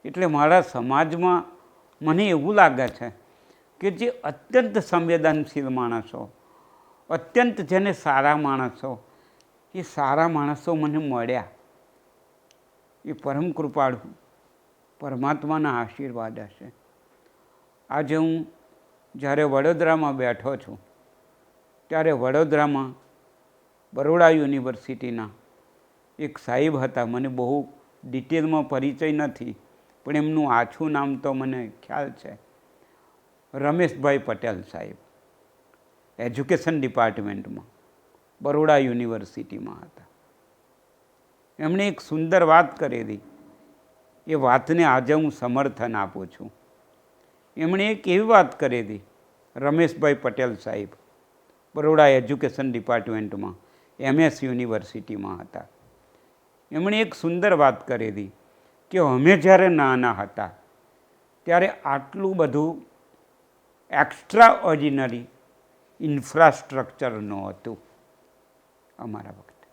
એટલે મારા સમાજમાં મને એવું લાગે છે કે જે અત્યંત સંવેદનશીલ માણસો, અત્યંત જેને સારા માણસો, એ સારા માણસો મને મળ્યા. એ પરમ કૃપાળુ પરમાત્માના આશીર્વાદ હશે. આજે હું જ્યારે વડોદરામાં બેઠો છું, ત્યારે વડોદરામાં બરોડા યુનિવર્સિટીના એક સાહેબ હતા, મને બહુ ડિટેલમાં પરિચય નથી, પણ એમનું આછું નામ તો મને ખ્યાલ છે, રમેશભાઈ પટેલ સાહેબ. એજ્યુકેશન ડિપાર્ટમેન્ટમાં બરોડા યુનિવર્સિટીમાં હતા. એમણે એક સુંદર વાત કરેલી, એ વાતને આજે હું સમર્થન આપું છું. એમણે એક એવી વાત કરેલી, રમેશભાઈ પટેલ સાહેબ બરોડા એજ્યુકેશન ડિપાર્ટમેન્ટમાં MS યુનિવર્સિટીમાં હતા. એમણે એક સુંદર વાત કરેલી કે અમે જ્યારે નાના હતા ત્યારે આટલું બધું એક્સ્ટ્રા ઓર્ડિનરી ઇન્ફ્રાસ્ટ્રક્ચર નહોતું અમારા વખતે.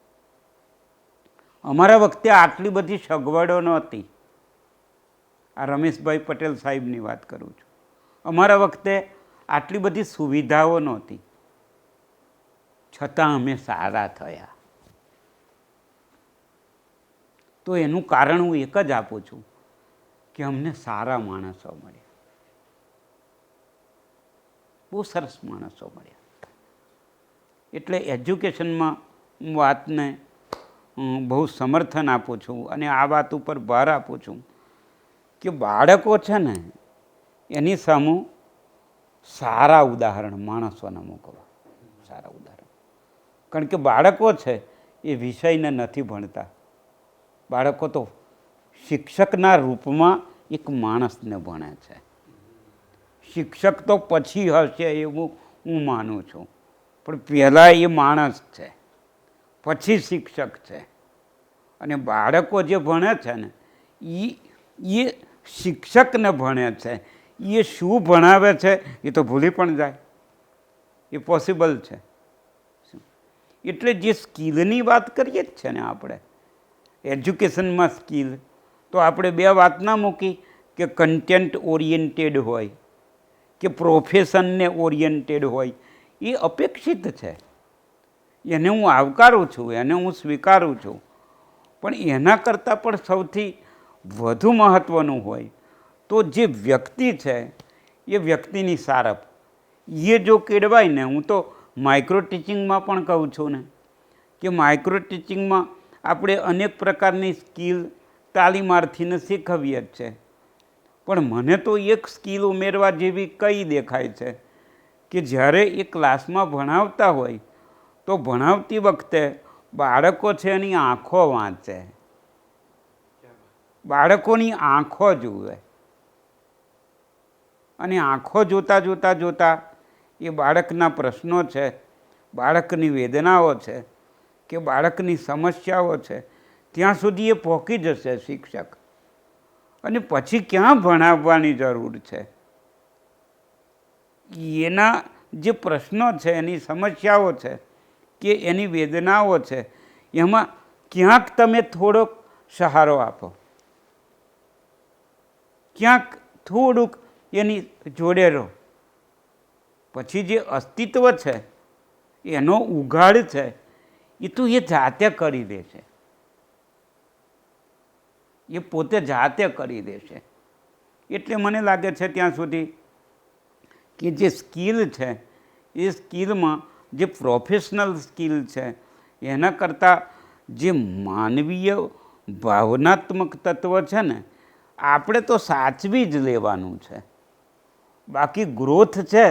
અમારા વખતે આટલી બધી સગવડો નહોતી. આ રમેશભાઈ પટેલ સાહેબની વાત કરું છું. અમારા વખતે આટલી બધી સુવિધાઓ નહોતી, છતાં અમે સારા થયા. તો એનું કારણ હું એક જ આપું છું કે અમને સારા માણસો મળ્યા, બહુ સરસ માણસો મળ્યા. એટલે એજ્યુકેશનમાં હું વાતને બહુ સમર્થન આપું છું અને આ વાત ઉપર ભાર આપું છું કે બાળકો છે ને એની સામે સારા ઉદાહરણ માણસોને મૂકવા, સારા ઉદાહરણ. કારણ કે બાળકો છે એ વિષયને નથી ભણતા, બાળકો તો શિક્ષકના રૂપમાં એક માણસને ભણે છે. શિક્ષક તો પછી હશે એવું હું માનું છું, પણ પહેલાં એ માણસ છે, પછી શિક્ષક છે. અને બાળકો જે ભણે છે ને એ શિક્ષકને ભણે છે. એ શું ભણાવે છે એ તો ભૂલી પણ જાય, એ પોસિબલ છે. એટલે જે સ્કિલની વાત કરીએ જ છે ને આપણે એજ્યુકેશનમાં સ્કિલ, તો આપણે બે વાત ના મૂકી કે કન્ટેન્ટ ઓરિએન્ટેડ હોય કે પ્રોફેશનને ઓરિએન્ટેડ હોય. એ અપેક્ષિત છે, એને હું આવકારું છું, એને હું સ્વીકારું છું. પણ એના કરતાં પણ સૌથી વધુ મહત્ત્વનું હોય તો જે વ્યક્તિ છે એ વ્યક્તિની સારપ એ જો કેળવાય ને, હું તો માઇક્રો ટીચિંગમાં પણ કહું છું ને કે માઇક્રો ટીચિંગમાં આપણે અનેક પ્રકારની સ્કિલ તાલીમાર્થીને શીખવીએ જ છે. પણ મને તો એક સ્કિલ ઉમેરવા જેવી કઈ દેખાય છે કે જ્યારે એ ક્લાસમાં ભણાવતા હોય તો ભણાવતી વખતે બાળકો છે એની આંખો વાંચે, બાળકોની આંખો જુએ અને આંખો જોતાં જોતાં જોતાં એ બાળકના પ્રશ્નો છે, બાળકની વેદનાઓ છે કે બાળકની સમસ્યાઓ છે ત્યાં સુધી એ પહોંચી જશે શિક્ષક. અને પછી ક્યાં ભણાવવાની જરૂર છે? એના જે પ્રશ્નો છે, એની સમસ્યાઓ છે કે એની વેદનાઓ છે, એમાં ક્યાંક તમે થોડોક સહારો આપો, ક્યાંક થોડુંક એની જોડે રહો. પછી જે અસ્તિત્વ છે એનો ઉઘાડ છે એ તો એ જાતે કરી દેશે, એ પોતે જાતે કરી દેશે. એટલે મને લાગે છે ત્યાં સુધી કે જે સ્કિલ છે એ સ્કિલમાં જે પ્રોફેશનલ સ્કિલ છે એના કરતાં જે માનવીય ભાવનાત્મક તત્વ છે ને આપણે તો સાચવી જ લેવાનું છે. બાકી ગ્રોથ છે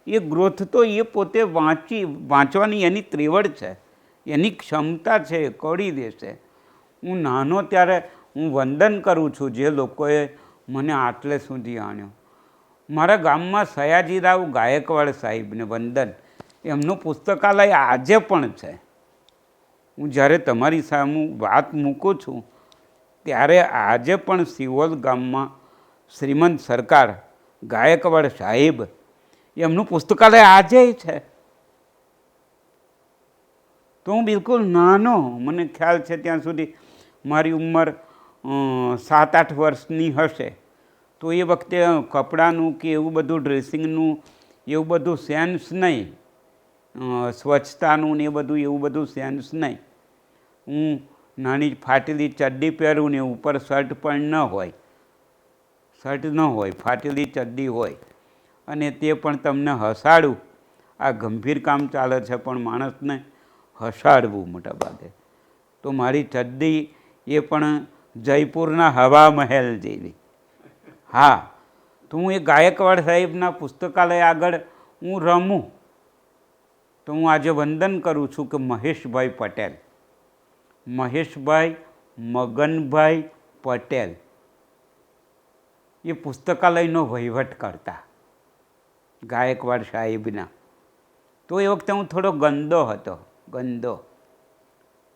એ ગ્રોથ તો એ પોતે વાંચવાની એની ત્રેવડ છે, એની ક્ષમતા છે, એ કરી દેશે. હું નાનો ત્યારે હું વંદન કરું છું જે લોકોએ મને આટલે સુધી આણ્યો. મારા ગામમાં સયાજીરાવ ગાયકવાડ સાહેબને વંદન, એમનું પુસ્તકાલય આજે પણ છે. હું જ્યારે તમારી સામે વાત મૂકું છું ત્યારે આજે પણ સિહોલ ગામમાં શ્રીમંત સરકાર ગાયકવાડ સાહેબ એમનું પુસ્તકાલય આજે છે. તો હું બિલકુલ નાનો, મને ખ્યાલ છે ત્યાં સુધી મારી ઉંમર 7-8 વર્ષની હશે. તો એ વખતે કપડાનું કે એવું બધું ડ્રેસિંગનું એવું બધું સેન્સ નહીં, સ્વચ્છતાનું ને એ બધું એવું બધું સેન્સ નહીં. હું નાની ફાટેલી ચડ્ડી પહેરું ને ઉપર શર્ટ પણ ન હોય, શર્ટ ન હોય, ફાટેલી ચડ્ડી હોય અને તે પણ તમને હસાડું. આ ગંભીર કામ ચાલે છે પણ માણસને હસાડવું મોટા ભાગે. તો મારી ચડ્ડી એ પણ જયપુરના હવા મહેલ જેવી. હા, તો હું એ ગાયકવાડ સાહેબના પુસ્તકાલય આગળ હું રમું. તો હું આજે વંદન કરું છું કે મહેશભાઈ પટેલ, મહેશભાઈ મગનભાઈ પટેલ એ પુસ્તકાલયનો વહીવટ કરતા ગાયકવાડ સાહેબના. તો એ વખતે હું થોડો ગંદો,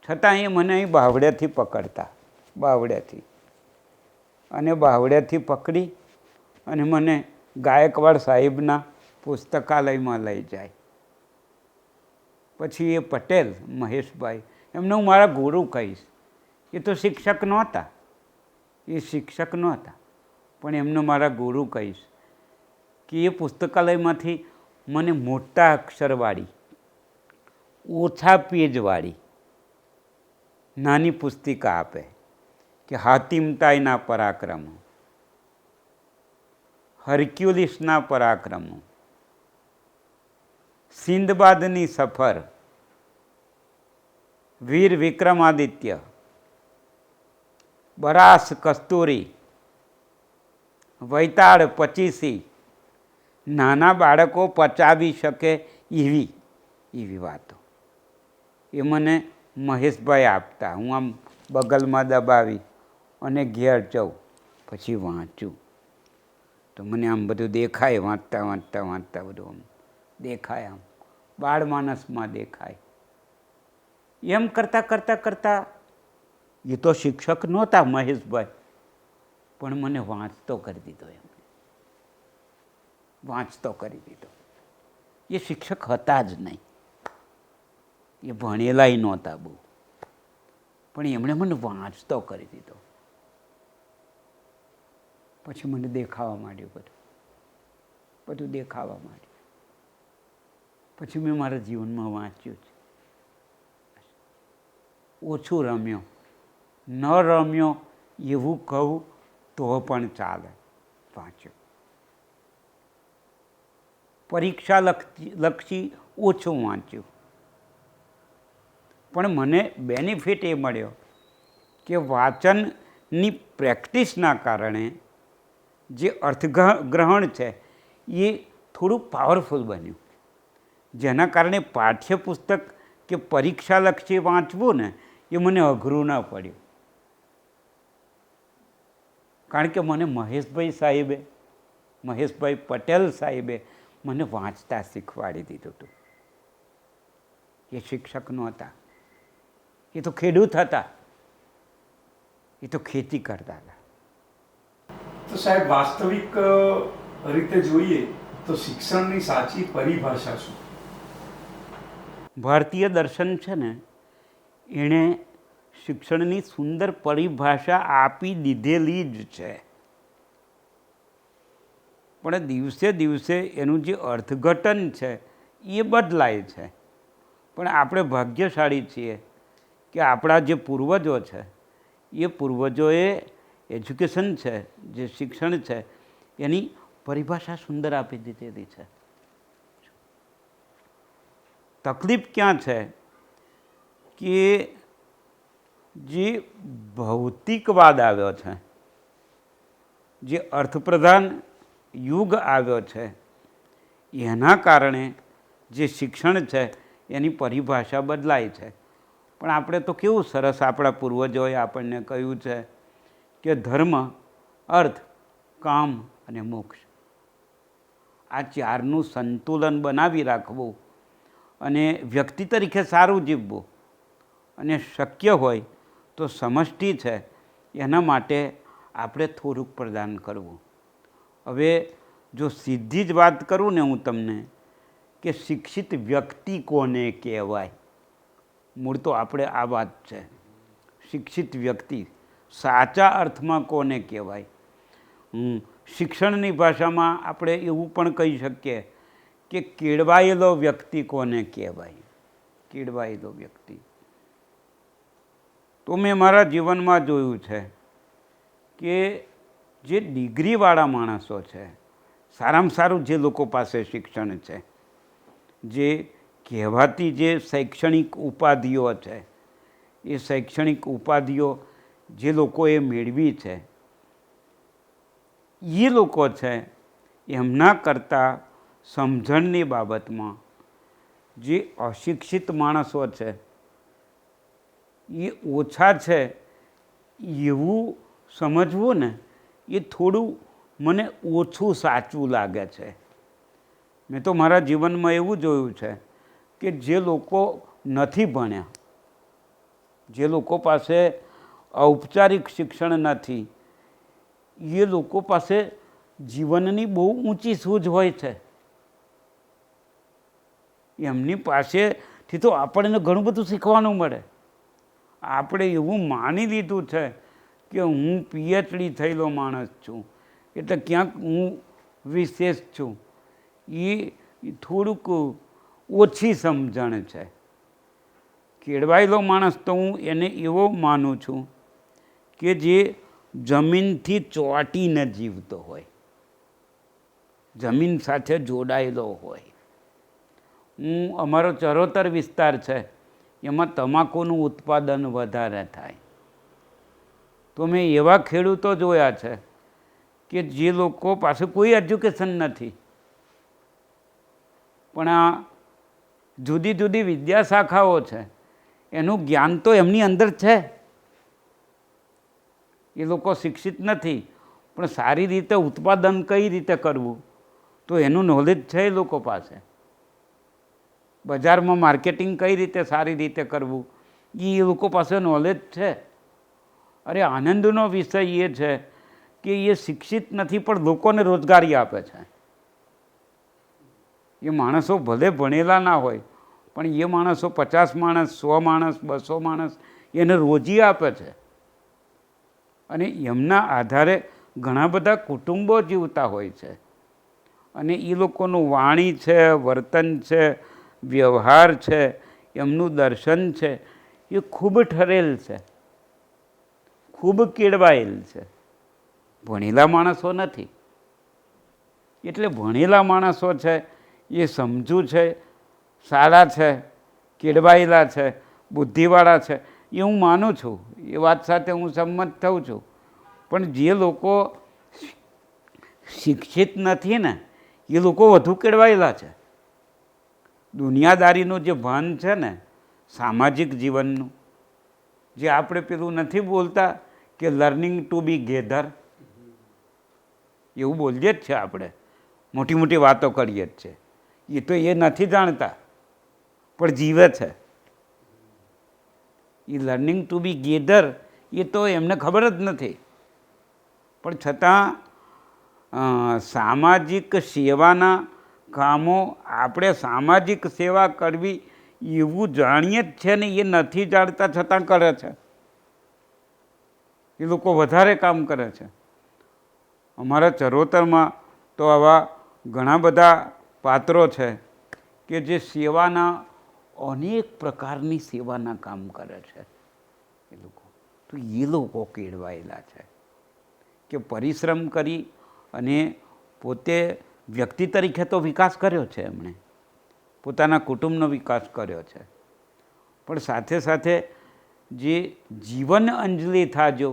છતાં એ મને અહીં બાવડેથી પકડતા, બાવડેથી, અને બાવડેથી પકડી અને મને ગાયકવાડ સાહેબના પુસ્તકાલયમાં લઈ જાય. પછી એ પટેલ મહેશભાઈ, એમને હું મારા ગુરુ કહીશ. એ તો શિક્ષક નહોતા, પણ એમને મારા ગુરુ કહીશ કે એ પુસ્તકાલયમાંથી મને મોટા અક્ષરવાળી, ઓછા પેજવાળી નાની પુસ્તિકા આપે કે હાતિમતાઈના પરાક્રમો, હર્ક્યુલિસના પરાક્રમો, સિંદબાદની સફર, વીર વિક્રમાદિત્ય, બરાસ કસ્તુરી, વૈતાળ પચીસી, નાના બાળકો પચાવી શકે એવી વાતો એ મને મહેશભાઈ આપતા. હું આમ બગલમાં દબાવી અને ઘેર જાઉં, પછી વાંચું તો મને આમ બધું દેખાય. વાંચતા વાંચતા વાંચતા બધું આમ દેખાય, આમ બાળ માનસમાં દેખાય. એમ કરતાં કરતાં કરતાં એ તો શિક્ષક નહોતા મહેશભાઈ, પણ મને વાંચતો કરી દીધો. એમને વાંચતો કરી દીધો. એ શિક્ષક હતા જ નહીં, એ ભણેલાય નહોતા બહુ, પણ એમણે મને વાંચતો કરી દીધો. પછી મને દેખાવા માંડ્યું, બધું દેખાવા માંડ્યું. પછી મેં મારા જીવનમાં વાંચ્યું છે. ઓછું રમ્યો, ન રમ્યો એવું કહું તો પણ ચાલે. વાંચ્યું. પરીક્ષા લક્ષી ઓછું વાંચ્યું, પણ મને બેનિફિટ એ મળ્યો કે વાંચનની પ્રેક્ટિસના કારણે જે અર્થગ્રહણ છે એ થોડું પાવરફુલ બન્યું, જેના કારણે પાઠ્યપુસ્તક કે પરીક્ષાલક્ષી વાંચવું ને એ મને અઘરું ના પડ્યું. કારણ કે મને મહેશભાઈ પટેલ સાહેબે મને વાંચતા શીખવાડી દીધું હતું. એ શિક્ષક નહોતા, એ તો ખેડૂત હતા, એ તો ખેતી કરતા હતા. તો સાહેબ, વાસ્તવિક રીતે જોઈએ તો શિક્ષણની સાચી પરિભાષા શું? ભારતીય દર્શન છે ને, એણે શિક્ષણની સુંદર પરિભાષા આપી દીધેલી જ છે, પણ દિવસે દિવસે એનું જે અર્થઘટન છે એ બદલાય છે. પણ આપણે ભાગ્યશાળી છીએ કે આપણા જે પૂર્વજો છે એ પૂર્વજોએ એજ્યુકેશન છે, જે શિક્ષણ છે એની પરિભાષા સુંદર આપી દીધેલી છે. તકલીફ ક્યાં છે કે જે ભૌતિકવાદ આવ્યો છે, જે અર્થપ્રધાન યુગ આવ્યો છે, એના કારણે જે શિક્ષણ છે એની પરિભાષા બદલાય છે. પણ આપણે તો કેવું સરસ આપણા પૂર્વજોએ આપણને કહ્યું છે કે ધર્મ, અર્થ, કામ અને મોક્ષ, આ ચારનું સંતુલન બનાવી રાખવું અને વ્યક્તિ તરીકે સારું જીવવું, અને શક્ય હોય તો સમષ્ટિ છે એના માટે આપણે થોડુંક પ્રદાન કરવું. હવે જો સીધી જ વાત કરું ને હું તમને કે શિક્ષિત વ્યક્તિ કોને કહેવાય, મૂળ તો આપણે આ વાત છે. શિક્ષિત વ્યક્તિ સાચા અર્થમાં કોને કહેવાય? શિક્ષણની ભાષામાં આપણે એવું પણ કહી શકીએ કે કેળવાયેલો વ્યક્તિ કોને કહેવાય? કેળવાયેલો વ્યક્તિ. તો મેં મારા જીવનમાં જોયું છે કે જે ડિગ્રીવાળા માણસો છે, સારામાં સારું જે લોકો પાસે શિક્ષણ છે, જે કહેવાતી જે શૈક્ષણિક ઉપાધિઓ છે, એ શૈક્ષણિક ઉપાધિઓ જે લોકોએ મેળવી છે, એ લોકો છે એમના કરતાં સમજણની બાબતમાં જે અશિક્ષિત માણસો છે એ ઓછા છે એવું સમજવું ને એ થોડું મને ઓછું સાચું લાગે છે. મેં તો મારા જીવનમાં એવું જોયું છે કે જે લોકો નથી ભણ્યા, જે લોકો પાસે ઔપચારિક શિક્ષણ નથી, એ લોકો પાસે જીવનની બહુ ઊંચી સૂઝ હોય છે. એમની પાસેથી તો આપણને ઘણું બધું શીખવાનું મળે. આપણે એવું માની લીધું છે કે હું પીએચડી થયેલો માણસ છું એટલે ક્યાંક હું વિશેષ છું. એ થોડુંક ઓછી સમજણ છે. કેળવાયેલો માણસ તો હું એને એવો માનું છું કે જે જમીનથી ચોંટીને જીવતો હોય, જમીન સાથે જોડાયેલો હોય. અમારો ચરોતર વિસ્તાર છે એમાં તમાકુનું ઉત્પાદન વધારે થાય. તો મેં એવા ખેડૂતો જોયા છે કે જે લોકો પાસે કોઈ એજ્યુકેશન નથી, પણ આ જુદી જુદી વિદ્યા શાખાઓ છે, એનું જ્ઞાન તો એમની અંદર છે. એ લોકો શિક્ષિત નથી, પણ સારી રીતે ઉત્પાદન કઈ રીતે કરવું તો એનું નોલેજ છે એ લોકો પાસે. બજારમાં માર્કેટિંગ કઈ રીતે સારી રીતે કરવું એ લોકો પાસે નોલેજ છે. અરે આનંદનો વિષય એ છે કે એ શિક્ષિત નથી પણ લોકોને રોજગારી આપે છે. એ માણસો ભલે ભણેલા ના હોય, પણ એ માણસો 50 માણસ, 100 માણસ, 200 માણસ એને રોજી આપે છે. અને એમના આધારે ઘણા બધા કુટુંબો જીવતા હોય છે. અને એ લોકોનું વાણી છે, વર્તન છે, વ્યવહાર છે, એમનું દર્શન છે, એ ખૂબ ઠરેલ છે, ખૂબ કેળવાયેલ છે. ભણેલા માણસો નથી. એટલે ભણેલા માણસો છે એ સમજુ છે, સારા છે, કેળવાયેલા છે, બુદ્ધિવાળા છે, એ હું માનું છું. એ વાત સાથે હું સંમત થઉં છું. પણ જે લોકો શિક્ષિત નથી ને એ લોકો વધુ કેળવાયેલા છે. દુનિયાદારીનું જે ભાન છે ને, સામાજિક જીવનનું, જે આપણે પેલું નથી બોલતા કે લર્નિંગ ટુ બી ગેધર, એવું બોલીએ જ છે આપણે, મોટી મોટી વાતો કરીએ જ છે. એ તો એ નથી જાણતા પણ જીવે છે. એ લર્નિંગ ટુ બી ગેધર એ તો એમને ખબર જ નથી. પણ છતાં સામાજિક સેવાના કામો આપણે સામાજિક સેવા કરવી એવું જાણીએ જ છે ને, એ નથી જાણતા છતાં કરે છે. એ લોકો વધારે કામ કરે છે. અમારા ચરોતરમાં તો આવા ઘણા બધા પાત્રો છે કે જે સેવાના અનેક પ્રકારની સેવાના કામ કરે છે. એ લોકો તો એ લોકો કેળવાયેલા છે કે પરિશ્રમ કરી અને પોતે વ્યક્તિ તરીકે તો વિકાસ કર્યો છે, એમણે પોતાના કુટુંબનો વિકાસ કર્યો છે. પણ સાથે સાથે જે જીવન અંજલિ થાજો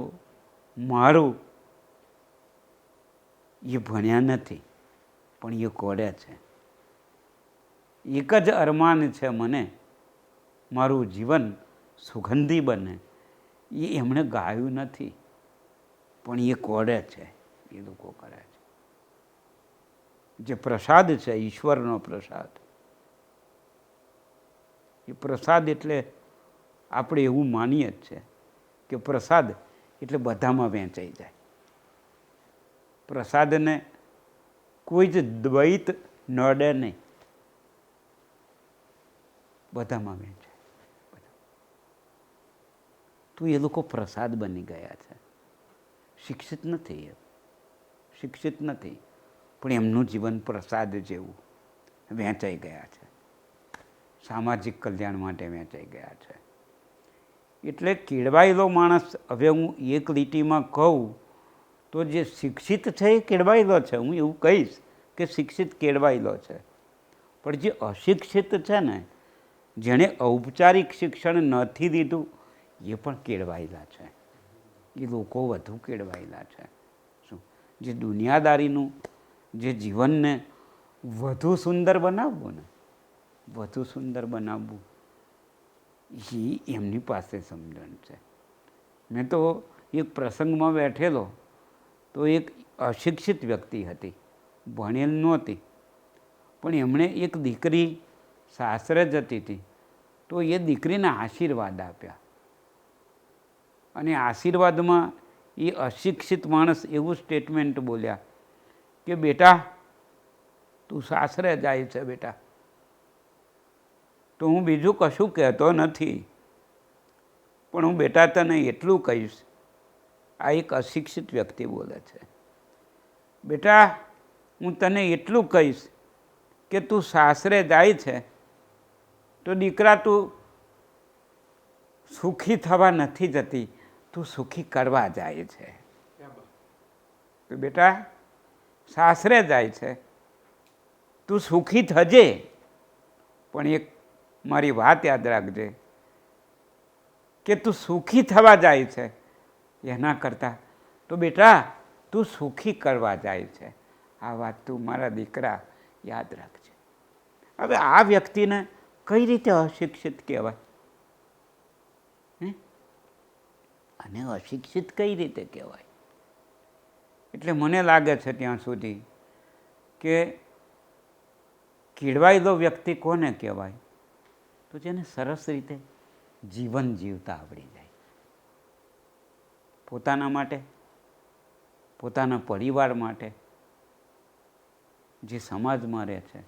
મારું, એ ભણ્યા નથી પણ એ કોડે છે. એક જ અરમાન છે મને, મારું જીવન સુગંધી બને. એ એમણે ગાયું નથી પણ એ કોડે છે, એ લોકો કરે છે. જે પ્રસાદ છે, ઈશ્વરનો પ્રસાદ, એ પ્રસાદ એટલે આપણે એવું માનીએ જ છે કે પ્રસાદ એટલે બધામાં વહેંચાઈ જાય. પ્રસાદને કોઈ જ દ્વૈત નડે નહીં, બધામાં વહેંચાય. તો એ લોકો પ્રસાદ બની ગયા છે. શિક્ષિત નથી, શિક્ષિત નથી, પણ એમનું જીવન પ્રસાદ જેવું વહેંચાઈ ગયા છે. સામાજિક કલ્યાણ માટે વહેંચાઈ ગયા છે. એટલે કેળવાયેલો માણસ, હવે હું એક લીટીમાં કહું તો જે શિક્ષિત છે એ કેળવાયેલો છે. હું એવું કહીશ કે શિક્ષિત કેળવાયેલો છે. પણ જે અશિક્ષિત છે ને, જેણે ઔપચારિક શિક્ષણ નથી લીધું, એ પણ કેળવાયેલા છે. એ લોકો વધુ કેળવાયેલા છે. શું જે દુનિયાદારીનું જે જીવનને વધુ સુંદર બનાવવું ને, વધુ સુંદર બનાવવું, એ એમની પાસે સમજણ છે. મેં તો એક પ્રસંગમાં બેઠેલો તો એક અશિક્ષિત વ્યક્તિ હતી, ભણેલ નહોતી, પણ એમણે એક દીકરી સાસરે જતી હતી તો એ દીકરીને આશીર્વાદ આપ્યા. અને આશીર્વાદમાં એ અશિક્ષિત માણસ એવું સ્ટેટમેન્ટ બોલ્યા કે બેટા તું સાસરે જાય છે બેટા, તો હું બીજું કશું કહેતો નથી, પણ હું બેટા તને એટલું કહીશ. આ એક અશિક્ષિત વ્યક્તિ બોલે છે. બેટા હું તને એટલું કહીશ કે તું સાસરે જાય છે તો દીકરા તું સુખી થવા નથી જતી, તું સુખી કરવા જાય છે. તો બેટા સાસરે જાય છે તું સુખી થજે, પણ એક મારી વાત યાદ રાખજે કે તું સુખી થવા જાય છે, એના કરતાં તો બેટા તું સુખી કરવા જાય છે. આ વાત તું મારા દીકરા યાદ રાખજે. હવે આ વ્યક્તિને કઈ રીતે અશિક્ષિત કહેવાય? અને અશિક્ષિત કઈ રીતે કહેવાય? એટલે મને લાગે છે ત્યાં સુધી કે કેળવાયેલો વ્યક્તિ કોને કહેવાય? તો જેને સરસ રીતે જીવન જીવતા આવડી જાય, પોતાના માટે, પોતાના પરિવાર માટે, જે સમાજમાં રહે છે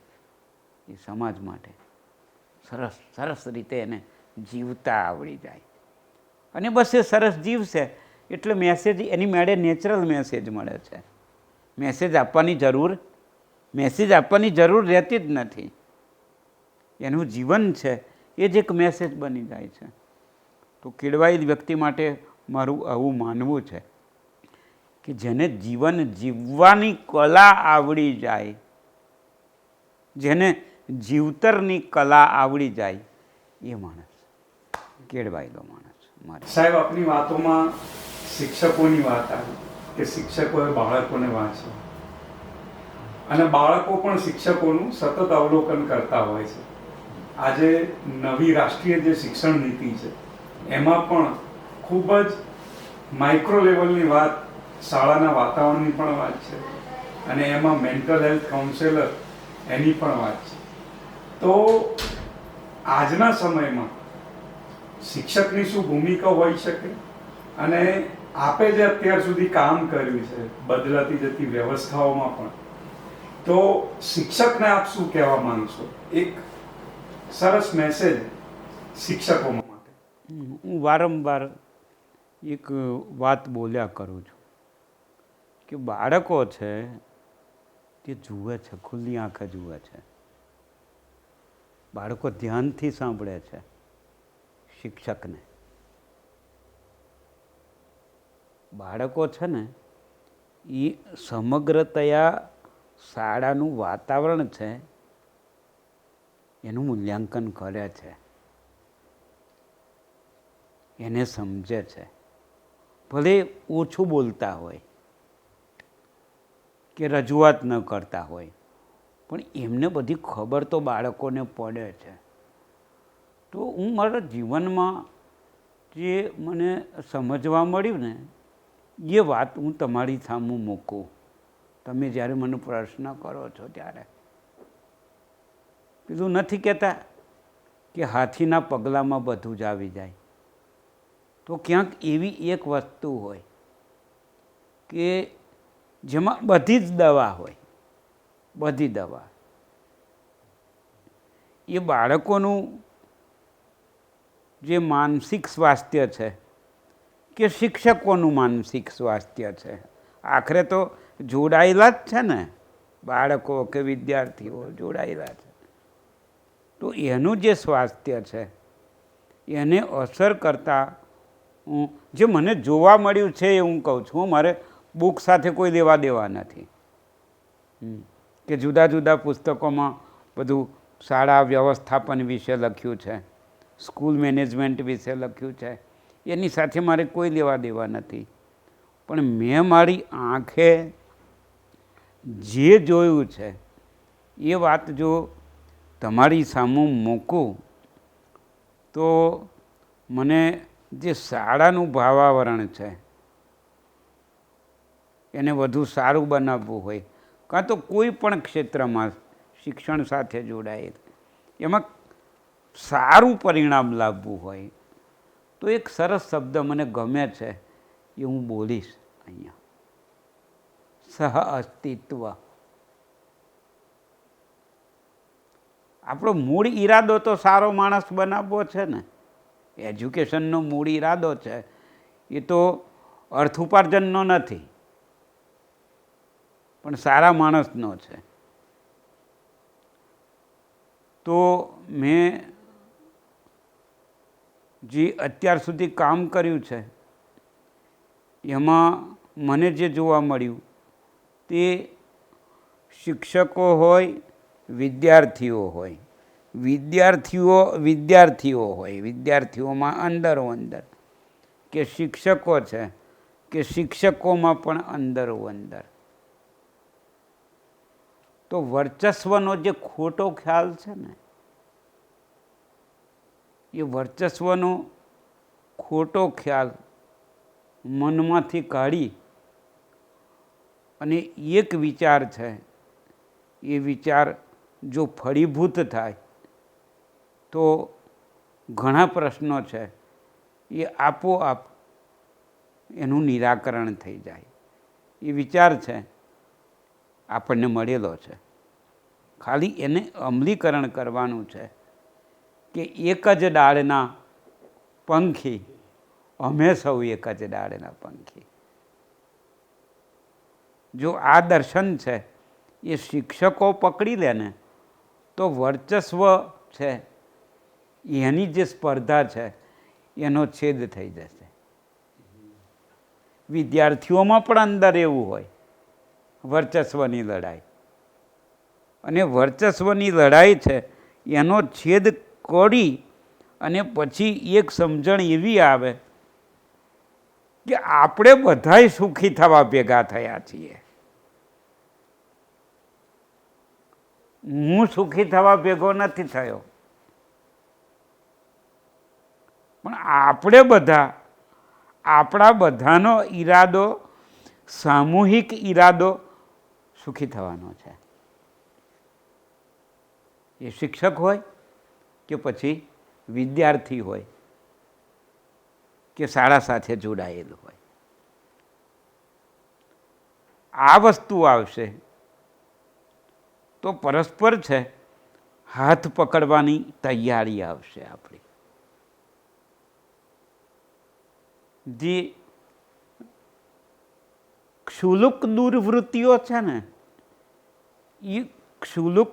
એ સમાજ માટે સરસ સરસ રીતે એને જીવતા આવડી જાય. અને બસ એ સરસ જીવશે એટલે મેસેજ એની મેળે નેચરલ મેસેજ મળે છે. મેસેજ આપવાની જરૂર રહેતી જ નથી. એનું જીવન છે એ જ એક મેસેજ બની જાય છે. તો કેળવાયેલ વ્યક્તિ માટે મારું આવું માનવું છે કે જેને જીવન જીવવાની કલા આવડી જાય, જેને જીવતરની કલા આવડી જાય, એ માણસ કેળવાયેલો માણસ. સાહેબ, આપની વાતોમાં શિક્ષકોની વાત આવી કે શિક્ષકોએ બાળકોને વાંચવા, અને બાળકો પણ શિક્ષકોનું સતત અવલોકન કરતા હોય છે. આજે નવી રાષ્ટ્રીય જે શિક્ષણ નીતિ છે એમાં પણ ખૂબ જ માઇક્રો લેવલની વાત, શાળાના વાતાવરણની પણ વાત છે, અને એમાં મેન્ટલ હેલ્થ કાઉન્સેલર એની પણ વાત છે. તો આજના સમયમાં શિક્ષકની શું ભૂમિકા હોઈ શકે, અને આપે જે અત્યાર સુધી કામ કર્યું છે બદલાતી જતી વ્યવસ્થાઓમાં પણ, તો શિક્ષકને આપ શું કહેવા માંગશો? એક સરસ મેસેજ શિક્ષકો માટે. હું વારંવાર એક વાત બોલ્યા કરું છું કે બાળકો છે તે જુએ છે, ખુલ્લી આંખે જુએ છે. બાળકો ધ્યાનથી સાંભળે છે શિક્ષકને. બાળકો છે ને એ સમગ્રતયા શાળાનું વાતાવરણ છે એનું મૂલ્યાંકન કરે છે, એને સમજે છે. ભલે ઓછું બોલતા હોય કે રજૂઆત ન કરતા હોય, પણ એમને બધી ખબર તો બાળકોને પડે છે. તો હું મારા જીવનમાં જે મને સમજવા મળ્યું ને એ વાત હું તમારી સામે મૂકું. તમે જ્યારે મને પ્રશ્ન કરો છો ત્યારે પેલું નથી કહેતા કે હાથીના પગલામાં બધું જ આવી જાય. તો ક્યાંક એવી એક વસ્તુ હોય કે જેમાં બધી જ દવા હોય, બધી દવા. એ બાળકોનું જે માનસિક સ્વાસ્થ્ય છે કે શિક્ષકોનું માનસિક સ્વાસ્થ્ય છે, આખરે તો જોડાયેલા જ છે ને, બાળકો કે વિદ્યાર્થીઓ જોડાયેલા છે. તો એનું જે સ્વાસ્થ્ય છે એને અસર કરતાં જે મને જોવા મળ્યું છે એ હું કહું છું. મારે બુક સાથે કોઈ લેવા દેવા નથી કે જુદા જુદા પુસ્તકોમાં બધું શાળા વ્યવસ્થાપન વિશે લખ્યું છે, સ્કૂલ મેનેજમેન્ટ વિશે લખ્યું છે, એની સાથે મારે કોઈ લેવા દેવા નથી. પણ મેં મારી આંખે જે જોયું છે એ વાત જો તમારી સામે મૂકું તો મને જે શાળાનું ભાવાવરણ છે એને વધુ સારું બનાવવું હોય, કાં તો કોઈ પણ ક્ષેત્રમાં શિક્ષણ સાથે જોડાયેલ એમાં સારું પરિણામ લાવવું હોય, તો એક સરસ શબ્દ મને ગમે છે એ હું બોલીશ અહીંયા. સહ અસ્તિત્વ. આપણો મૂળ ઈરાદો તો સારો માણસ બનાવવો છે ને. એજ્યુકેશનનો મૂળ ઈરાદો છે એ તો અર્થ ઉપાર્જનનો નથી, પણ સારા માણસનો છે. તો મેં જે અત્યાર સુધી કામ કર્યું છે એમાં મને જે જોવા મળ્યું તે શિક્ષકો હોય, વિદ્યાર્થીઓ હોય, વિદ્યાર્થીઓ હોય, વિદ્યાર્થીઓમાં અંદરો અંદર, કે શિક્ષકો છે કે શિક્ષકોમાં પણ અંદરો અંદર. તો વર્ચસ્વનો જે ખોટો ખ્યાલ છે ને, એ વર્ચસ્વનો ખોટો ખ્યાલ મનમાંથી કાઢી અને એક વિચાર છે, એ વિચાર જો ફળીભૂત થાય તો ઘણા પ્રશ્નો છે એ આપોઆપ એનું નિરાકરણ થઈ જાય. એ વિચાર છે આપણને મળેલો છે, ખાલી એને અમલીકરણ કરવાનું છે કે એક જ ડાળના પંખી, અમે સૌ એક જ ડાળના પંખી. જો આ દર્શન છે એ શિક્ષકો પકડી લે ને તો વર્ચસ્વ છે એની જે સ્પર્ધા છે એનો છેદ થઈ જશે. વિદ્યાર્થીઓમાં પણ અંદર એવું હોય વર્ચસ્વની લડાઈ, અને વર્ચસ્વની લડાઈ છે એનો છેદ કરી અને પછી એક સમજણ એવી આવે કે આપણે બધાય સુખી થવા ભેગા થયા છીએ. હું સુખી થવા ભેગો નથી થયો, પણ આપણે બધા, આપણા બધાનો ઈરાદો, સામૂહિક ઈરાદો સુખી થવાનો છે. એ શિક્ષક હોય કે પછી વિદ્યાર્થી હોય કે શાળા સાથે જોડાયેલું હોય, આ વસ્તુ આવશે તો પરસ્પર છે હાથ પકડવાની તૈયારી આવશે. આપણી જે ક્ષુલ્લક દુર્વૃત્તિઓ છે ને, એ ક્ષુલ્લક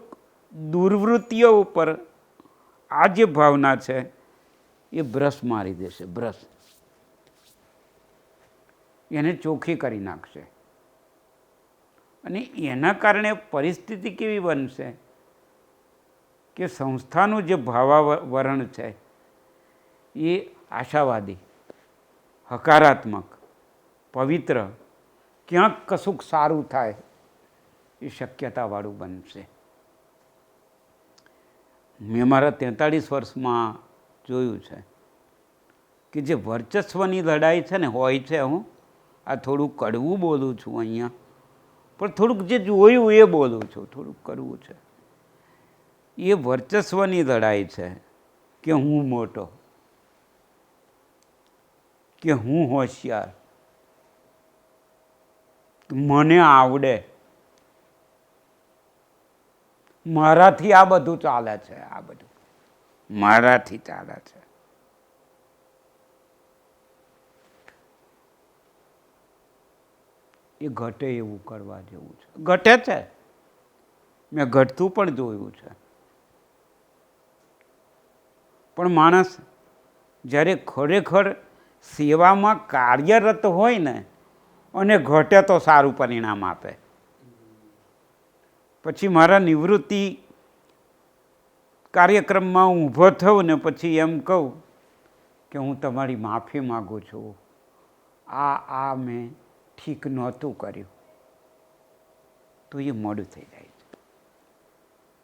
દુર્વૃત્તિઓ ઉપર આ જે ભાવના છે એ બ્રશ મારી દેશે. બ્રશ એને ચોખ્ખી કરી નાખશે. અને એના કારણે પરિસ્થિતિ કેવી બનશે કે સંસ્થાનું જે ભાવાવરણ છે એ આશાવાદી, હકારાત્મક, પવિત્ર, ક્યાંક કશુંક સારું થાય એ શક્યતાવાળું બનશે. મેં મારા 43 વર્ષમાં જોયું છે કે જે વર્ચસ્વની લડાઈ છે ને હોય છે, હું આ થોડું કડવું બોલું છું અહીંયા, પણ થોડુંક જે જોયું એ બોલું છું, થોડુંક કરવું છે. એ વર્ચસ્વની લડાઈ છે કે હું મોટો, કે હું હોશિયાર, મને આવડે, મારાથી આ બધું ચાલે છે, આ બધું મારાથી ચાલે છે. એ ઘટે એવું કરવા જેવું છે. ઘટે છે, મેં ઘટતું પણ જોયું છે. પણ માણસ જ્યારે ખરેખર સેવામાં કાર્યરત હોય ને અને ઘટે તો સારું પરિણામ આપે. પછી મારા નિવૃત્તિ કાર્યક્રમમાં હું ઊભો થઉં ને પછી એમ કહું કે હું તમારી માફી માગું છું, આ મેં ઠીક નહોતું કર્યું, તો એ મોડું થઈ જાય છે.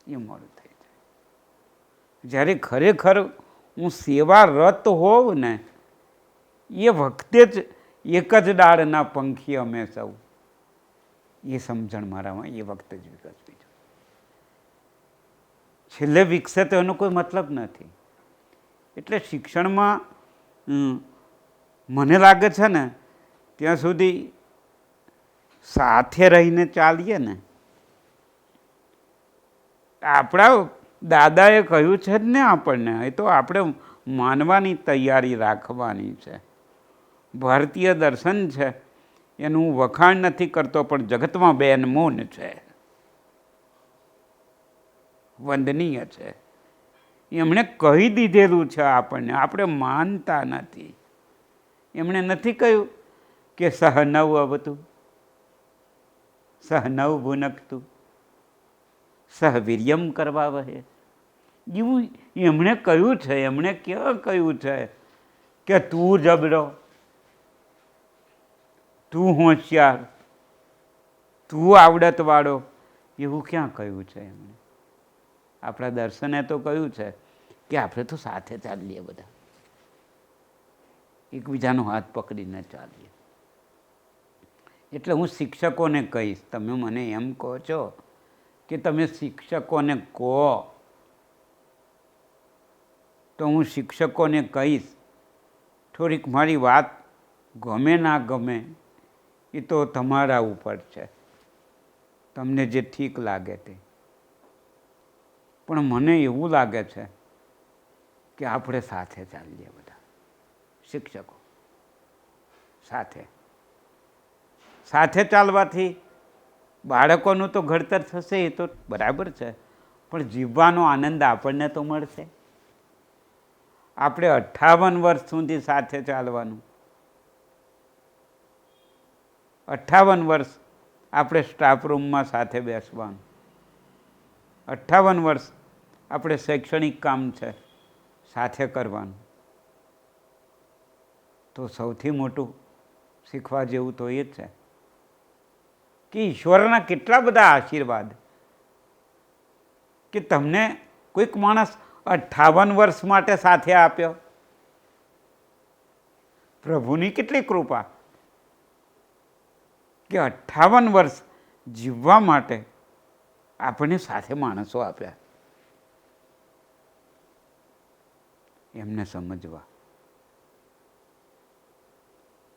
એ મોડું થઈ જાય. જ્યારે ખરેખર હું સેવારત હોઉં ને એ વખતે જ એક જ ડાળના પંખી અમે સૌ, એ સમજણ મારામાં એ વખતે જ વિકસવી છે. છેલ્લે વિકસે તો એનો કોઈ મતલબ નથી. એટલે શિક્ષણમાં મને લાગે છે ને ત્યાં સુધી સાથે રહીને ચાલીએ ને, આપણા દાદાએ કહ્યું છે જ ને આપણને, એ તો આપણે માનવાની તૈયારી રાખવાની છે. ભારતીય દર્શન છે એનું હું વખાણ નથી કરતો, પણ જગતમાં બેનમૂન છે, વંદનીય છે. એમણે કહી દીધેલું છે આપણને, આપણે માનતા નથી. એમણે નથી કહ્યું કે સહનવ અવતું, સહનવ ભુનકતું, સહવીર્યમ કરવા વહે. એવું એમણે કહ્યું છે, એમણે ક્યાં કહ્યું છે કે તું જબરો, તું હોશિયાર, તું આવડતવાળો, એવું ક્યાં કહ્યું છે એમણે? આપણા દર્શને તો કહ્યું છે કે આપણે તો સાથે ચાલીએ, બધા એકબીજાનો હાથ પકડીને ચાલીએ. એટલે હું શિક્ષકોને કહીશ, તમે મને એમ કહો છો કે તમે શિક્ષકોને કહો, તો હું શિક્ષકોને કહીશ થોડીક મારી વાત ગમે ના ગમે એ તો તમારા ઉપર છે, તમને જે ઠીક લાગે તે. પણ મને એવું લાગે છે કે આપણે સાથે ચાલીએ, બધા શિક્ષકો સાથે. સાથે ચાલવાથી બાળકોનું તો ઘડતર થશે, એ તો બરાબર છે, પણ જીવવાનો આનંદ આપણને તો મળશે. આપણે 58 વર્ષ સુધી સાથે ચાલવાનું, 58 વર્ષ આપણે સ્ટાફ રૂમમાં સાથે બેસવાનું, 58 વર્ષ આપણે શૈક્ષણિક કામ છે સાથે કરવાનું. તો સૌથી મોટું શીખવા જેવું તો એ જ છે કે ઈશ્વરના કેટલા બધા આશીર્વાદ કે તમને કોઈક માણસ 58 વર્ષ માટે સાથે આપ્યો. પ્રભુની કેટલી કૃપા કે 58 વર્ષ જીવવા માટે આપણને સાથે માણસો આપ્યા. એમને સમજવા,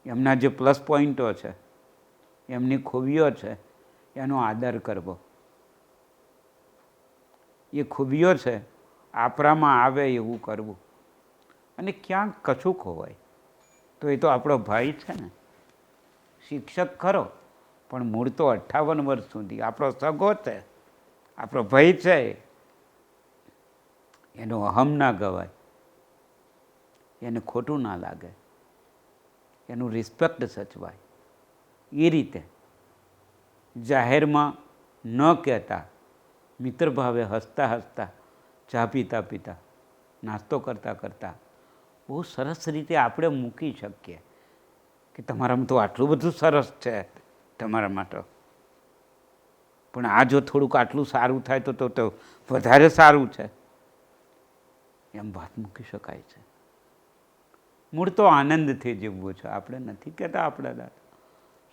એમના જે પ્લસ પોઈન્ટો છે, એમની ખૂબીઓ છે, એનો આદર કરવો. એ ખૂબીઓ છે આપણામાં આવે એવું કરવું. અને ક્યાંક કશું ખોવાય તો એ તો આપણો ભાઈ છે ને, શિક્ષક ખરો, પણ મૂળ તો 58 વર્ષ સુધી આપણો સગો છે, આપણો ભાઈ છે. એનો અહમ ના ગવાય, એને ખોટું ના લાગે, એનું રિસ્પેક્ટ સચવાય. એ રીતે જાહેરમાં ન કહેતા, મિત્ર ભાવે હસતા હસતા, ચા પીતા પીતા, નાસ્તો કરતાં કરતાં બહુ સરસ રીતે આપણે મૂકી શકીએ કે તમારામાં તો આટલું બધું સરસ છે તમારા માટે, પણ આ જો થોડુંક આટલું સારું થાય તો વધારે સારું છે, એમ વાત મૂકી શકાય છે. મૂળ તો આનંદથી જીવવું છે. આપણે નથી કહેતા આપણા દાદા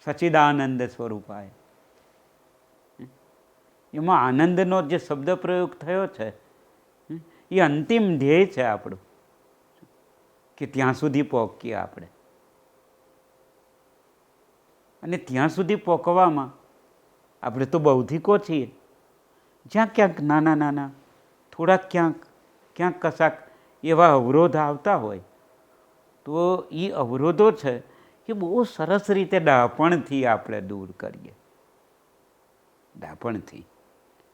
સચ્ચિદાનંદ સ્વરૂપાય, એમાં આનંદનો જે શબ્દ પ્રયોગ થયો છે એ અંતિમ ધ્યેય છે આપણું, કે ત્યાં સુધી પહોંચીએ આપણે. અને ત્યાં સુધી પહોંચવામાં આપણે તો બૌદ્ધિકો છીએ. જ્યાં ક્યાંક નાના નાના થોડાક ક્યાંક કશાક એવા અવરોધ આવતા હોય તો એ અવરોધો છે એ બહુ સરસ રીતે ડાપણથી આપણે દૂર કરીએ. ડાપણથી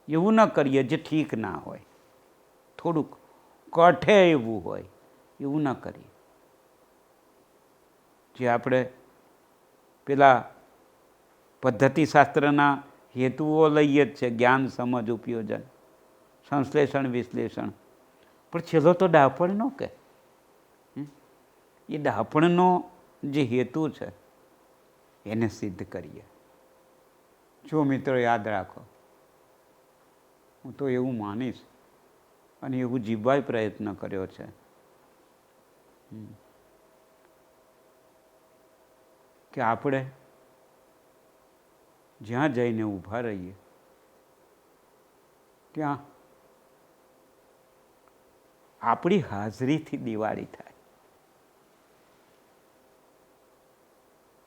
એવું ન કરીએ જે ઠીક ના હોય, થોડુંક કઠે એવું હોય એવું ન કરીએ. જે આપણે પેલા પદ્ધતિશાસ્ત્રના હેતુઓ લઈએ જ છે, જ્ઞાન, સમજ, ઉપયોજન, સંશ્લેષણ, વિશ્લેષણ, પણ છેલ્લો તો ડાપણનો કે એ ડાપણનો જે હેતુ છે એને સિદ્ધ કરીએ. જો મિત્રો યાદ રાખો, હું તો એવું માનીશ અને એવું જીવવાય પ્રયત્ન કર્યો છે કે આપણે જ્યાં જઈને ઊભા રહીએ ત્યાં આપણી હાજરીથી દિવાળી થાય,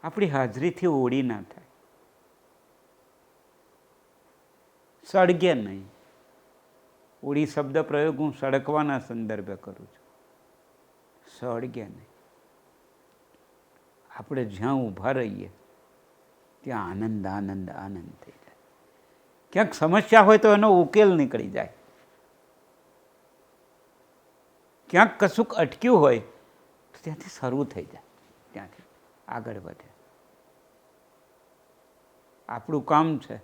આપણી હાજરીથી હોળી ના થાય, સળગે નહીં. હોળી શબ્દ પ્રયોગ હું સળગવાના સંદર્ભે કરું છું, સળગે નહીં. આપણે જ્યાં ઊભા રહીએ ત્યાં આનંદ આનંદ આનંદ થઈ જાય. ક્યાંક સમસ્યા હોય તો એનો ઉકેલ નીકળી જાય, ક્યાંક કશુંક અટક્યું હોય તો ત્યાંથી શરૂ થઈ જાય, ત્યાંથી આગળ વધે. આપણું કામ છે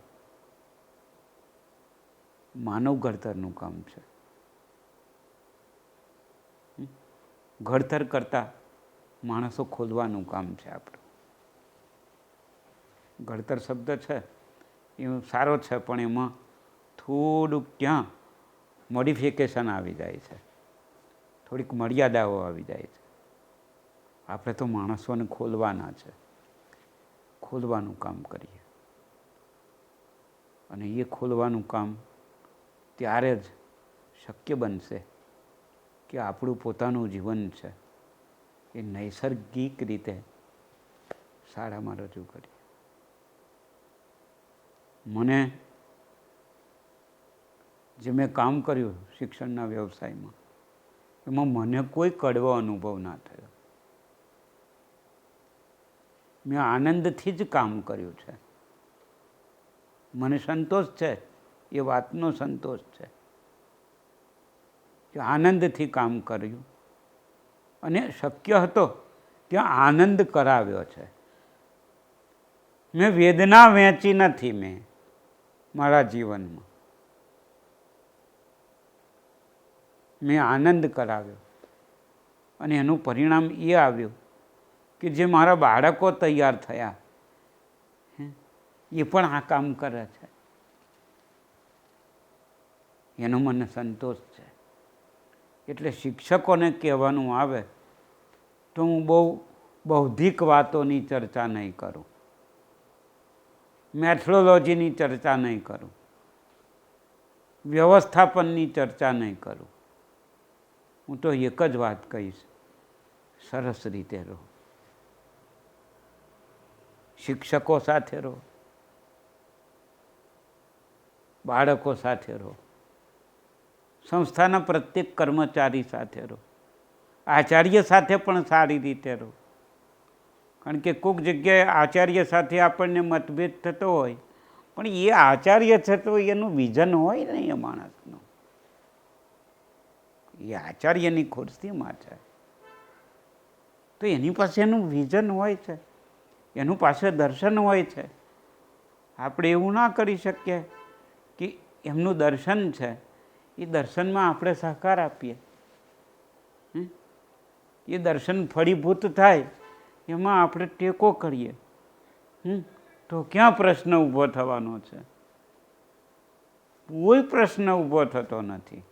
માનવ ઘડતરનું કામ છે. ઘડતર કરતાં માણસો ખોલવાનું કામ છે આપણું. ઘડતર શબ્દ છે એ સારો છે, પણ એમાં થોડુંક ક્યાં મોડિફિકેશન આવી જાય છે, થોડીક મર્યાદાઓ આવી જાય છે. આપણે તો માણસોને ખોલવાના છે, ખોલવાનું કામ કરીએ. અને એ ખોલવાનું કામ ત્યારે જ શક્ય બનશે કે આપણું પોતાનું જીવન છે એ નૈસર્ગિક રીતે શાળામાં રજૂ કરીએ. મને જે મેં કામ કર્યું શિક્ષણના વ્યવસાયમાં, એમાં મને કોઈ કડવો અનુભવ ના થયો. મેં આનંદથી જ કામ કર્યું છે. મને સંતોષ છે, એ વાતનો સંતોષ છે કે આનંદથી કામ કર્યું અને શક્ય હતો ત્યાં આનંદ કરાવ્યો છે. મેં વેદના વહેંચી નથી મેં મારા જીવનમાં, મેં આનંદ કરાવ્યો. અને એનું પરિણામ એ આવ્યું કે જે મારા બાળકો તૈયાર થયા એ પણ આ કામ કરે છે, એનો મને સંતોષ છે. એટલે શિક્ષકોને કહેવાનું આવે તો હું બહુ બૌદ્ધિક વાતોની ચર્ચા નહીં કરું, મેથોડોલોજીની ચર્ચા નહીં કરું, વ્યવસ્થાપનની ચર્ચા નહીં કરું. હું તો એક જ વાત કહીશ, સરસ રીતે રહો, શિક્ષકો સાથે રહો, બાળકો સાથે રહો, સંસ્થાના પ્રત્યેક કર્મચારી સાથે રહો, આચાર્ય સાથે પણ સારી રીતે રહો. કારણ કે કોઈક જગ્યાએ આચાર્ય સાથે આપણને મતભેદ થતો હોય, પણ એ આચાર્ય છે તો એનું વિઝન હોય ને એ માણસનું, એ આચાર્યની ખુરશીમાં છે તો એની પાસે એનું વિઝન હોય છે, એનું પાસે દર્શન હોય છે. આપણે એવું ના કરી શકીએ કે એમનું દર્શન છે એ દર્શનમાં આપણે સહકાર આપીએ, એ દર્શન ફળીભૂત થાય એમાં આપણે ટેકો કરીએ, તો ક્યાં પ્રશ્ન ઊભો થવાનો છે? કોઈ પ્રશ્ન ઊભો થતો નથી.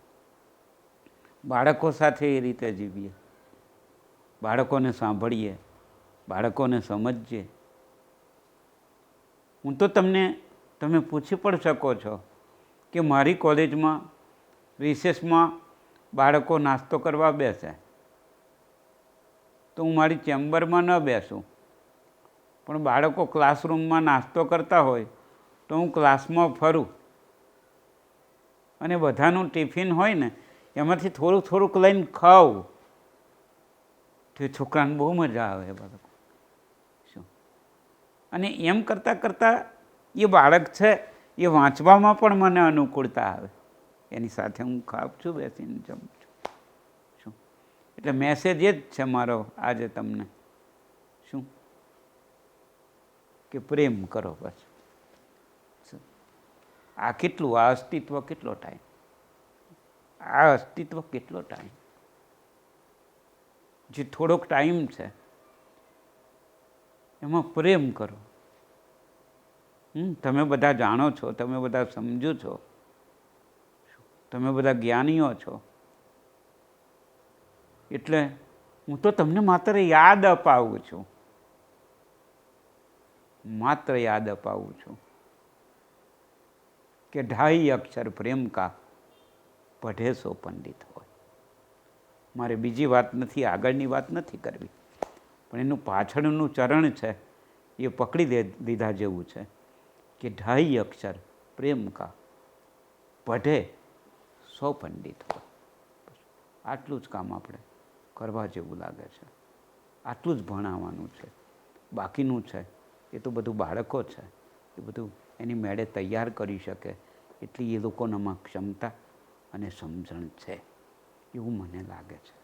બાળકો સાથે એ રીતે જીવીએ, બાળકોને સાંભળીએ, બાળકોને સમજીએ. હું તો તમે પૂછી પણ શકો છો કે મારી કોલેજમાં રિસેસમાં બાળકો નાસ્તો કરવા બેસે તો હું મારી ચેમ્બરમાં ન બેસું, પણ બાળકો ક્લાસરૂમમાં નાસ્તો કરતા હોય તો હું ક્લાસમાં ફરું અને બધાનું ટિફિન હોય ને એમાંથી થોડુંક થોડુંક લઈને ખાઉં તો એ છોકરાને બહુ મજા આવે બાળકો શું. અને એમ કરતાં કરતાં એ બાળક છે એ વાંચવામાં પણ મને અનુકૂળતા આવે, એની સાથે હું ખાઉં છું, બેસીને જમું છું શું. એટલે મેસેજ એ જ છે મારો આજે તમને શું કે પ્રેમ કરો બસ. આ કેટલું, આ અસ્તિત્વ કેટલો ટાઈમ, આ અસ્તિત્વ કેટલો ટાઈમ, જે થોડોક ટાઈમ છે એમાં પ્રેમ કરો. તમે બધા જાણો છો, તમે બધા સમજો છો, તમે બધા જ્ઞાનીઓ છો, એટલે હું તો તમને માત્ર યાદ અપાવું છું, માત્ર યાદ અપાવું છું કે 2.5 અક્ષર પ્રેમ કા પઢે સો પંડિત હોય. મારે બીજી વાત નથી, આગળની વાત નથી કરવી, પણ એનું પાછળનું ચરણ છે એ પકડી લીધા જેવું છે કે 2.5 અક્ષર પ્રેમ કા પઢે સો પંડિત હોય. આટલું જ કામ આપણે કરવા જેવું લાગે છે, આટલું જ ભણાવવાનું છે. બાકીનું છે એ તો બધું બાળકો છે, એ બધું એની મેળે તૈયાર કરી શકે એટલી એ લોકોનામાં ક્ષમતા અને સમજણ છે એવું મને લાગે છે.